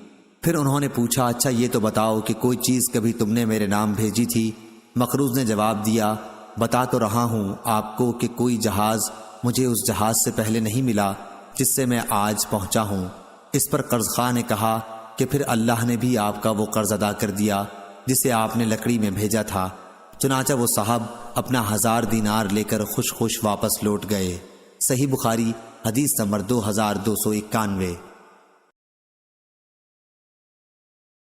پھر انہوں نے پوچھا، اچھا یہ تو بتاؤ کہ کوئی چیز کبھی تم نے میرے نام بھیجی تھی؟ مقروض نے جواب دیا، بتا تو رہا ہوں آپ کو کہ کوئی جہاز مجھے اس جہاز سے پہلے نہیں ملا جس سے میں آج پہنچا ہوں۔ اس پر قرض خواہ نے کہا کہ پھر اللہ نے بھی آپ کا وہ قرض ادا کر دیا جسے آپ نے لکڑی میں بھیجا تھا۔ چنانچہ وہ صاحب اپنا 1000 دینار لے کر خوش خوش واپس لوٹ گئے۔ صحیح بخاری حدیث نمبر 2291۔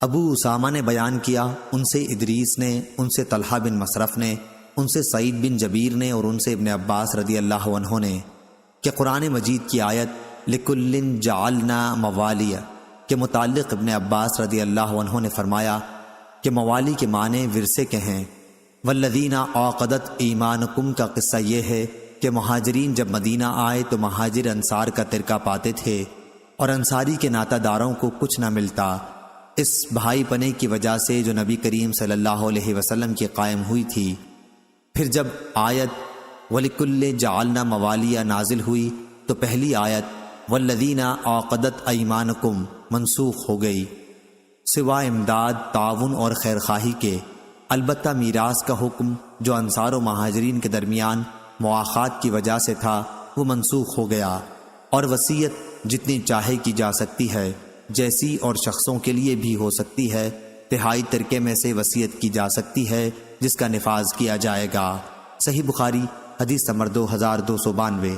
ابو اسامہ نے بیان کیا، ان سے ادریس نے، ان سے طلحہ بن مصرف نے، ان سے سعید بن جبیر نے اور ان سے ابن عباس رضی اللہ عنہ نے کہ قرآن مجید کی آیت لِكُلٍّ جَعَلْنَا مَوَالِيَ کے متعلق ابن عباس رضی اللہ عنہ نے فرمایا کہ موالی کے معنی ورثے کے ہیں۔ وَالَّذِينَ عَقَدَتْ ایمانکم کا قصہ یہ ہے کہ مہاجرین جب مدینہ آئے تو مہاجر انصار کا ترکہ پاتے تھے اور انصاری کے ناطہ داروں کو کچھ نہ ملتا، اس بھائی پنے کی وجہ سے جو نبی کریم صلی اللہ علیہ وسلم کی قائم ہوئی تھی۔ پھر جب آیت وَلِكُلٍّ جَعَلْنَا مَوَالِيَ نازل ہوئی تو پہلی آیت وَالَّذِينَ عَقَدَتْ أَيْمَانُكُمْ منسوخ ہو گئی، سوائے امداد، تعاون اور خیرخواہی کے۔ البتہ میراث کا حکم جو انصار و مہاجرین کے درمیان مواخات کی وجہ سے تھا وہ منسوخ ہو گیا، اور وصیت جتنی چاہے کی جا سکتی ہے، جیسی اور شخصوں کے لیے بھی ہو سکتی ہے۔ تہائی ترکے میں سے وصیت کی جا سکتی ہے جس کا نفاذ کیا جائے گا۔ صحیح بخاری حدیث نمبر 2292۔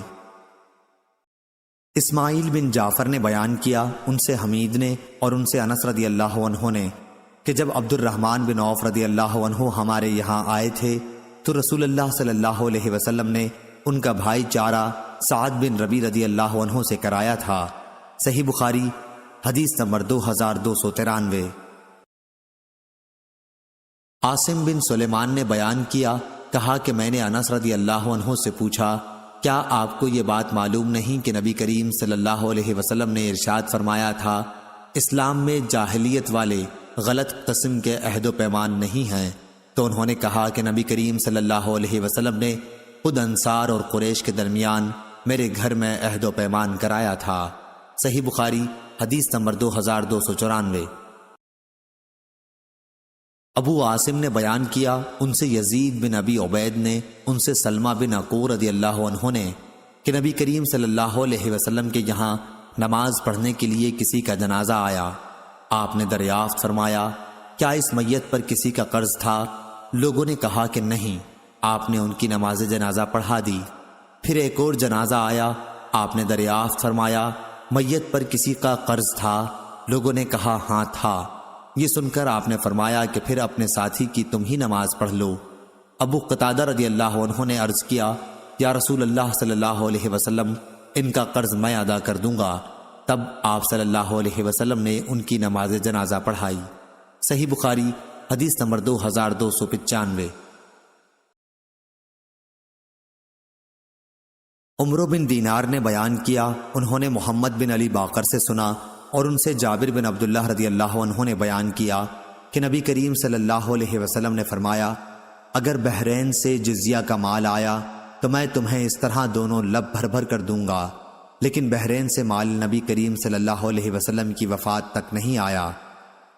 اسماعیل بن جعفر نے بیان کیا، ان سے حمید نے اور ان سے انس رضی اللہ عنہ نے کہ جب عبد الرحمن بن عوف رضی اللہ عنہ ہمارے یہاں آئے تھے تو رسول اللہ صلی اللہ علیہ وسلم نے ان کا بھائی چارہ سعد بن ربی رضی اللہ عنہ سے کرایا تھا۔ صحیح بخاری حدیث نمبر 2293۔ عاصم بن سلیمان نے بیان کیا، کہا کہ میں نے انس رضی اللہ عنہ سے پوچھا، کیا آپ کو یہ بات معلوم نہیں کہ نبی کریم صلی اللہ علیہ وسلم نے ارشاد فرمایا تھا اسلام میں جاہلیت والے غلط قسم کے عہد و پیمان نہیں ہیں؟ تو انہوں نے کہا کہ نبی کریم صلی اللہ علیہ وسلم نے خود انصار اور قریش کے درمیان میرے گھر میں عہد و پیمان کرایا تھا۔ صحیح بخاری حدیث نمبر 2294۔ ابو عاصم نے بیان کیا، ان سے یزید بن ابی عبید نے، ان سے سلمہ بن عقور رضی اللہ عنہ نے کہ نبی کریم صلی اللہ علیہ وسلم کے یہاں نماز پڑھنے کے لیے کسی کا جنازہ آیا۔ آپ نے دریافت فرمایا، کیا اس میت پر کسی کا قرض تھا؟ لوگوں نے کہا کہ نہیں۔ آپ نے ان کی نماز جنازہ پڑھا دی۔ پھر ایک اور جنازہ آیا، آپ نے دریافت فرمایا، میت پر کسی کا قرض تھا؟ لوگوں نے کہا ہاں تھا۔ یہ سن کر آپ نے فرمایا کہ پھر اپنے ساتھی کی تم ہی نماز پڑھ لو۔ ابو قتادہ رضی اللہ عنہ نے عرض کیا، یا رسول اللہ صلی اللہ علیہ وسلم، ان کا قرض میں ادا کر دوں گا۔ تب آپ صلی اللہ علیہ وسلم نے ان کی نماز جنازہ پڑھائی۔ صحیح بخاری حدیث نمبر 2295۔ عمرو بن دینار نے بیان کیا، انہوں نے محمد بن علی باقر سے سنا اور ان سے جابر بن عبداللہ رضی اللہ عنہ نے بیان کیا کہ نبی کریم صلی اللہ علیہ وسلم نے فرمایا، اگر بحرین سے جزیہ کا مال آیا تو میں تمہیں اس طرح دونوں لب بھر بھر کر دوں گا، لیکن بحرین سے مال نبی کریم صلی اللہ علیہ وسلم کی وفات تک نہیں آیا۔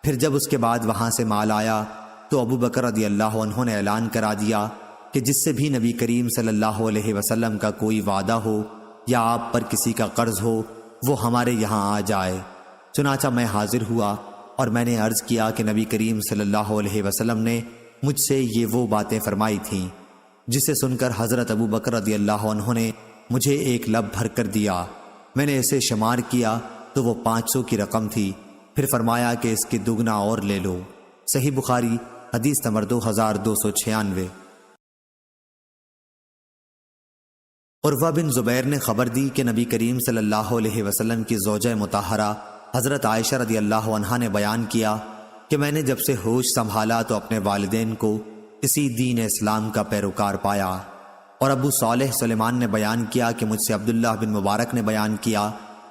پھر جب اس کے بعد وہاں سے مال آیا تو ابو بکر رضی اللہ عنہ نے اعلان کرا دیا کہ جس سے بھی نبی کریم صلی اللہ علیہ وسلم کا کوئی وعدہ ہو یا آپ پر کسی کا قرض ہو وہ ہمارے یہاں آ جائے۔ چنانچہ میں حاضر ہوا اور میں نے عرض کیا کہ نبی کریم صلی اللہ علیہ وسلم نے مجھ سے یہ وہ باتیں فرمائی تھیں، جسے سن کر حضرت ابو بکر رضی اللہ عنہ نے مجھے ایک لب بھر کر دیا۔ میں نے اسے شمار کیا تو وہ 500 کی رقم تھی۔ پھر فرمایا کہ اس کی دگنا اور لے لو۔ صحیح بخاری حدیث نمبر 2296۔ عروہ بن زبیر نے خبر دی کہ نبی کریم صلی اللہ علیہ وسلم کی زوجہ مطہرہ حضرت عائشہ رضی اللہ عنہا نے بیان کیا کہ میں نے جب سے ہوش سنبھالا تو اپنے والدین کو اسی دین اسلام کا پیروکار پایا۔ اور ابو صالح سلیمان نے بیان کیا کہ مجھ سے عبداللہ بن مبارک نے بیان کیا،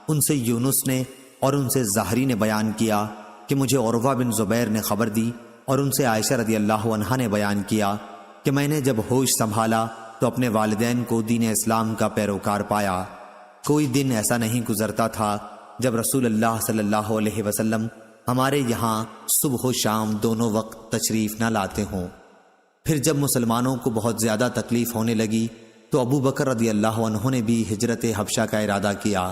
ان سے یونس نے اور ان سے زہری نے بیان کیا کہ مجھے عروہ بن زبیر نے خبر دی، اور ان سے عائشہ رضی اللہ عنہا نے بیان کیا کہ میں نے جب ہوش سنبھالا تو اپنے والدین کو دین اسلام کا پیروکار پایا۔ کوئی دن ایسا نہیں گزرتا تھا جب رسول اللہ صلی اللہ علیہ وسلم ہمارے یہاں صبح و شام دونوں وقت تشریف نہ لاتے ہوں۔ پھر جب مسلمانوں کو بہت زیادہ تکلیف ہونے لگی تو ابو بکر رضی اللہ عنہ نے بھی ہجرت حبشہ کا ارادہ کیا۔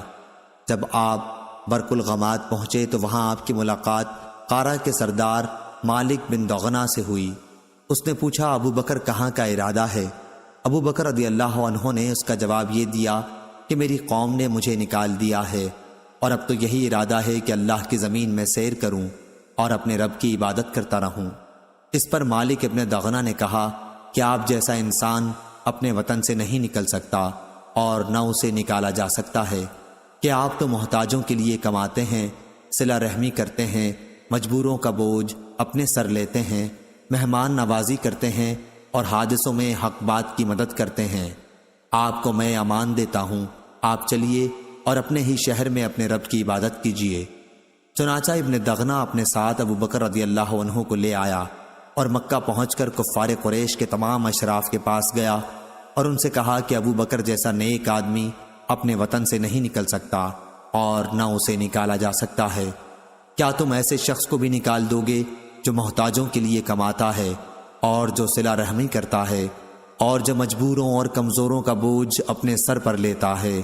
جب آپ برق الغماد پہنچے تو وہاں آپ کی ملاقات قارہ کے سردار مالک بن دغنہ سے ہوئی۔ اس نے پوچھا، ابو بکر کہاں کا ارادہ ہے؟ ابو بکر رضی اللہ عنہ نے اس کا جواب یہ دیا کہ میری قوم نے مجھے نکال دیا ہے اور اب تو یہی ارادہ ہے کہ اللہ کی زمین میں سیر کروں اور اپنے رب کی عبادت کرتا رہوں۔ اس پر مالک ابن دغنہ نے کہا کہ آپ جیسا انسان اپنے وطن سے نہیں نکل سکتا اور نہ اسے نکالا جا سکتا ہے، کہ آپ تو محتاجوں کے لیے کماتے ہیں، صلہ رحمی کرتے ہیں، مجبوروں کا بوجھ اپنے سر لیتے ہیں، مہمان نوازی کرتے ہیں اور حادثوں میں حق بات کی مدد کرتے ہیں۔ آپ کو میں امان دیتا ہوں، آپ چلیے اور اپنے ہی شہر میں اپنے رب کی عبادت کیجیے۔ چنانچہ ابن دغنہ اپنے ساتھ ابو بکر رضی اللہ عنہ کو لے آیا اور مکہ پہنچ کر کفار قریش کے تمام اشراف کے پاس گیا اور ان سے کہا کہ ابو بکر جیسا نیک آدمی اپنے وطن سے نہیں نکل سکتا اور نہ اسے نکالا جا سکتا ہے۔ کیا تم ایسے شخص کو بھی نکال دو گے جو محتاجوں کے لیے کماتا ہے اور جو صلہ رحمی کرتا ہے اور جو مجبوروں اور کمزوروں کا بوجھ اپنے سر پر لیتا ہے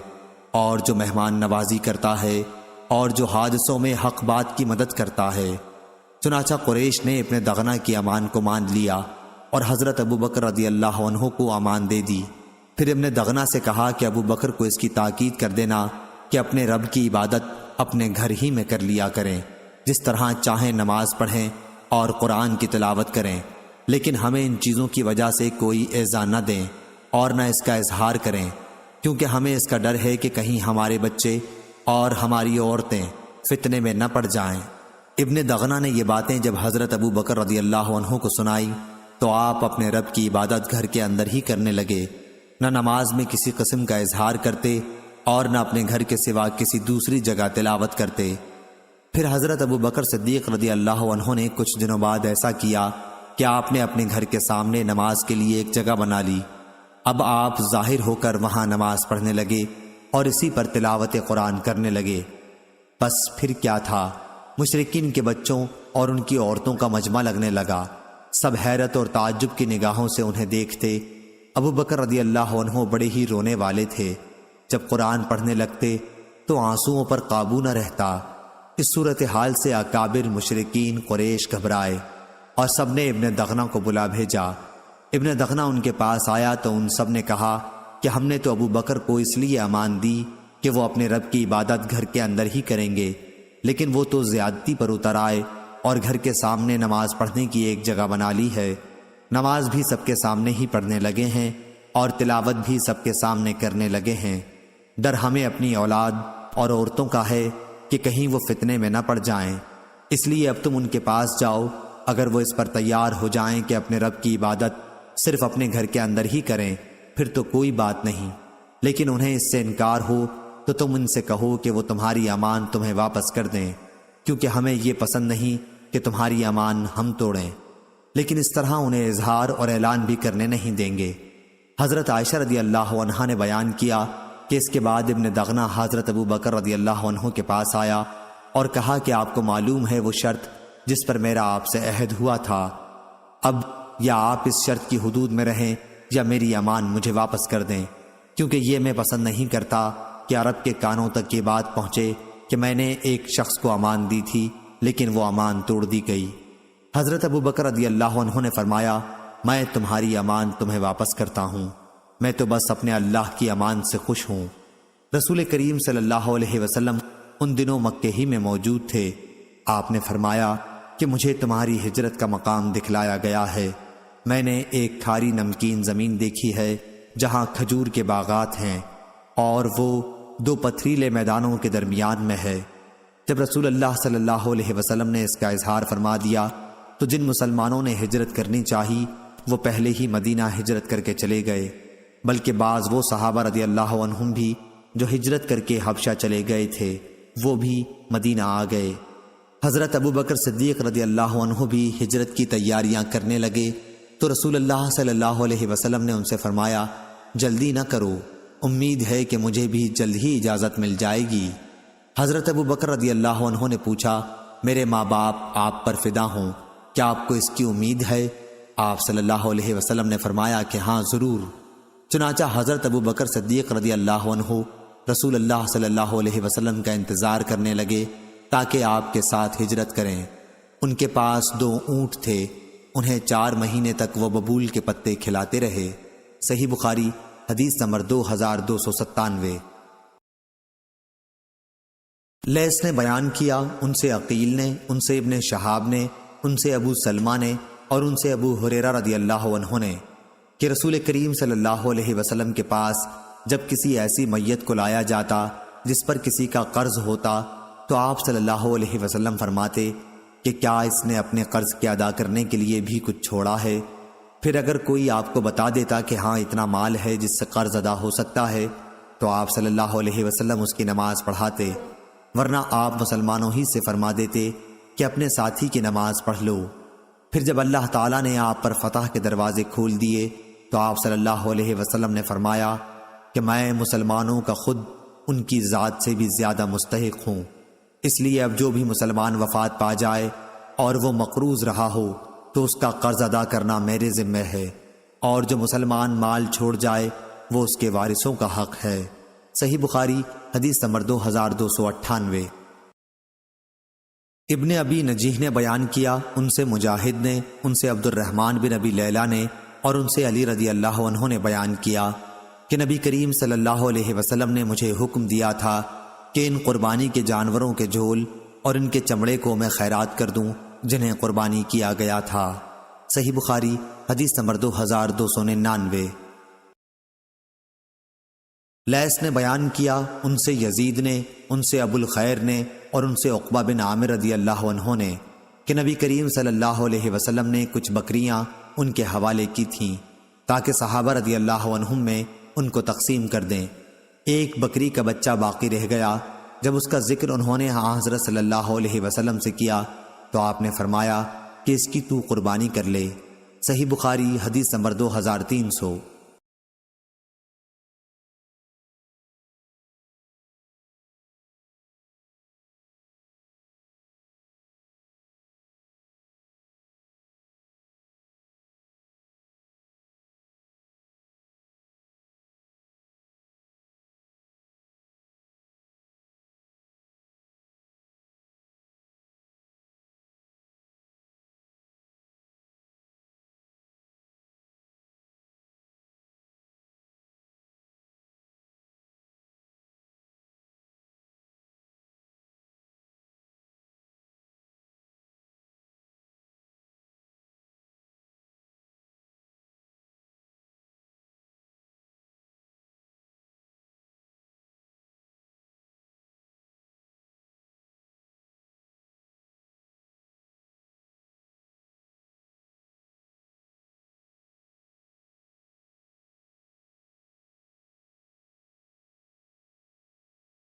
اور جو مہمان نوازی کرتا ہے اور جو حادثوں میں حق بات کی مدد کرتا ہے؟ چنانچہ قریش نے ابن دغنہ کی امان کو مان لیا اور حضرت ابو بکر رضی اللہ عنہ کو امان دے دی۔ پھر ابن دغنہ سے کہا کہ ابو بکر کو اس کی تاکید کر دینا کہ اپنے رب کی عبادت اپنے گھر ہی میں کر لیا کریں، جس طرح چاہیں نماز پڑھیں اور قرآن کی تلاوت کریں، لیکن ہمیں ان چیزوں کی وجہ سے کوئی ایذا نہ دیں اور نہ اس کا اظہار کریں، کیونکہ ہمیں اس کا ڈر ہے کہ کہیں ہمارے بچے اور ہماری عورتیں فتنے میں نہ پڑ جائیں۔ ابن دغنہ نے یہ باتیں جب حضرت ابو بکر رضی اللہ عنہ کو سنائی تو آپ اپنے رب کی عبادت گھر کے اندر ہی کرنے لگے، نہ نماز میں کسی قسم کا اظہار کرتے اور نہ اپنے گھر کے سوا کسی دوسری جگہ تلاوت کرتے۔ پھر حضرت ابو بکر صدیق رضی اللہ عنہ نے کچھ دنوں بعد ایسا کیا کہ آپ نے اپنے گھر کے سامنے نماز کے لیے ایک جگہ بنا لی۔ اب آپ ظاہر ہو کر وہاں نماز پڑھنے لگے اور اسی پر تلاوت قرآن کرنے لگے۔ بس پھر کیا تھا، مشرکین کے بچوں اور ان کی عورتوں کا مجمع لگنے لگا۔ سب حیرت اور تعجب کی نگاہوں سے انہیں دیکھتے۔ ابو بکر رضی اللہ عنہ بڑے ہی رونے والے تھے۔ جب قرآن پڑھنے لگتے تو آنسوؤں پر قابو نہ رہتا۔ اس صورتحال سے اکابر مشرکین قریش گھبرائے اور سب نے ابن دغنہ کو بلا بھیجا۔ ابن دغنہ ان کے پاس آیا تو ان سب نے کہا کہ ہم نے تو ابو بکر کو اس لیے امان دی کہ وہ اپنے رب کی عبادت گھر کے اندر ہی کریں گے، لیکن وہ تو زیادتی پر اتر آئے اور گھر کے سامنے نماز پڑھنے کی ایک جگہ بنا لی ہے۔ نماز بھی سب کے سامنے ہی پڑھنے لگے ہیں اور تلاوت بھی سب کے سامنے کرنے لگے ہیں۔ ڈر ہمیں اپنی اولاد اور عورتوں کا ہے کہ کہیں وہ فتنے میں نہ پڑ جائیں، اس لیے اب تم ان کے پاس جاؤ، اگر وہ اس پر تیار ہو جائیں کہ اپنے رب کی عبادت صرف اپنے گھر کے اندر ہی کریں پھر تو کوئی بات نہیں، لیکن انہیں اس سے انکار ہو تو تم ان سے کہو کہ وہ تمہاری امان تمہیں واپس کر دیں، کیونکہ ہمیں یہ پسند نہیں کہ تمہاری امان ہم توڑیں، لیکن اس طرح انہیں اظہار اور اعلان بھی کرنے نہیں دیں گے۔ حضرت عائشہ رضی اللہ عنہا نے بیان کیا کہ اس کے بعد ابن دغنہ حضرت ابو بکر رضی اللہ عنہ کے پاس آیا اور کہا کہ آپ کو معلوم ہے وہ شرط جس پر میرا آپ سے عہد ہوا تھا، اب یا آپ اس شرط کی حدود میں رہیں یا میری امان مجھے واپس کر دیں، کیونکہ یہ میں پسند نہیں کرتا کہ عرب کے کانوں تک یہ بات پہنچے کہ میں نے ایک شخص کو امان دی تھی لیکن وہ امان توڑ دی گئی۔ حضرت ابو بکر رضی اللہ عنہ نے فرمایا، میں تمہاری امان تمہیں واپس کرتا ہوں، میں تو بس اپنے اللہ کی امان سے خوش ہوں۔ رسول کریم صلی اللہ علیہ وسلم ان دنوں مکے ہی میں موجود تھے۔ آپ نے فرمایا کہ مجھے تمہاری ہجرت کا مقام دکھلایا گیا ہے، میں نے ایک کھاری نمکین زمین دیکھی ہے جہاں کھجور کے باغات ہیں اور وہ دو پتھریلے میدانوں کے درمیان میں ہے۔ جب رسول اللہ صلی اللہ علیہ وسلم نے اس کا اظہار فرما دیا تو جن مسلمانوں نے ہجرت کرنی چاہی وہ پہلے ہی مدینہ ہجرت کر کے چلے گئے، بلکہ بعض وہ صحابہ رضی اللہ عنہم بھی جو ہجرت کر کے حبشہ چلے گئے تھے وہ بھی مدینہ آ گئے۔ حضرت ابو بکر صدیق رضی اللہ عنہ بھی ہجرت کی تیاریاں کرنے لگے تو رسول اللہ صلی اللہ علیہ وسلم نے ان سے فرمایا، جلدی نہ کرو، امید ہے کہ مجھے بھی جلد ہی اجازت مل جائے گی۔ حضرت ابو بکر رضی اللہ عنہ نے پوچھا، میرے ماں باپ آپ پر فدا ہوں، کیا آپ کو اس کی امید ہے؟ آپ صلی اللہ علیہ وسلم نے فرمایا کہ ہاں ضرور۔ چنانچہ حضرت ابو بکر صدیق رضی اللہ عنہ رسول اللہ صلی اللہ علیہ وسلم کا انتظار کرنے لگے تاکہ آپ کے ساتھ ہجرت کریں۔ ان کے پاس 2 اونٹ تھے، انہیں 4 مہینے تک وہ ببول کے پتے کھلاتے رہے۔ صحیح بخاری حدیث نمبر 2297۔ لیث نے بیان کیا، ان سے عقیل نے، ان سے ابن شہاب نے، ان سے ابو سلمہ نے اور ان سے ابو ہریرہ رضی اللہ عنہ نے کہ رسول کریم صلی اللہ علیہ وسلم کے پاس جب کسی ایسی میت کو لایا جاتا جس پر کسی کا قرض ہوتا تو آپ صلی اللہ علیہ وسلم فرماتے کہ کیا اس نے اپنے قرض کے ادا کرنے کے لیے بھی کچھ چھوڑا ہے؟ پھر اگر کوئی آپ کو بتا دیتا کہ ہاں اتنا مال ہے جس سے قرض ادا ہو سکتا ہے تو آپ صلی اللہ علیہ وسلم اس کی نماز پڑھاتے، ورنہ آپ مسلمانوں ہی سے فرما دیتے کہ اپنے ساتھی کی نماز پڑھ لو۔ پھر جب اللہ تعالیٰ نے آپ پر فتح کے دروازے کھول دیے تو آپ صلی اللہ علیہ وسلم نے فرمایا کہ میں مسلمانوں کا خود ان کی ذات سے بھی زیادہ مستحق ہوں، اس لیے اب جو بھی مسلمان وفات پا جائے اور وہ مقروض رہا ہو تو اس کا قرض ادا کرنا میرے ذمہ ہے، اور جو مسلمان مال چھوڑ جائے وہ اس کے وارثوں کا حق ہے۔ صحیح بخاری حدیث نمبر 2298۔ ابن ابی نجیح نے بیان کیا، ان سے مجاہد نے، ان سے عبد الرحمن بن ابی لیلہ نے اور ان سے علی رضی اللہ عنہ نے بیان کیا کہ نبی کریم صلی اللہ علیہ وسلم نے مجھے حکم دیا تھا کہ ان قربانی کے جانوروں کے جھول اور ان کے چمڑے کو میں خیرات کر دوں جنہیں قربانی کیا گیا تھا۔ صحیح بخاری حدیث نمبر 2299۔ لیث نے بیان کیا، ان سے یزید نے، ان سے ابو الخیر نے اور ان سے عقبہ بن عامر رضی اللہ عنہ نے کہ نبی کریم صلی اللہ علیہ وسلم نے کچھ بکریاں ان کے حوالے کی تھیں تاکہ صحابہ رضی اللہ عنہم میں ان کو تقسیم کر دیں۔ ایک بکری کا بچہ باقی رہ گیا، جب اس کا ذکر انہوں نے حضرت صلی اللہ علیہ وسلم سے کیا تو آپ نے فرمایا کہ اس کی تو قربانی کر لے۔ صحیح بخاری حدیث نمبر 2300۔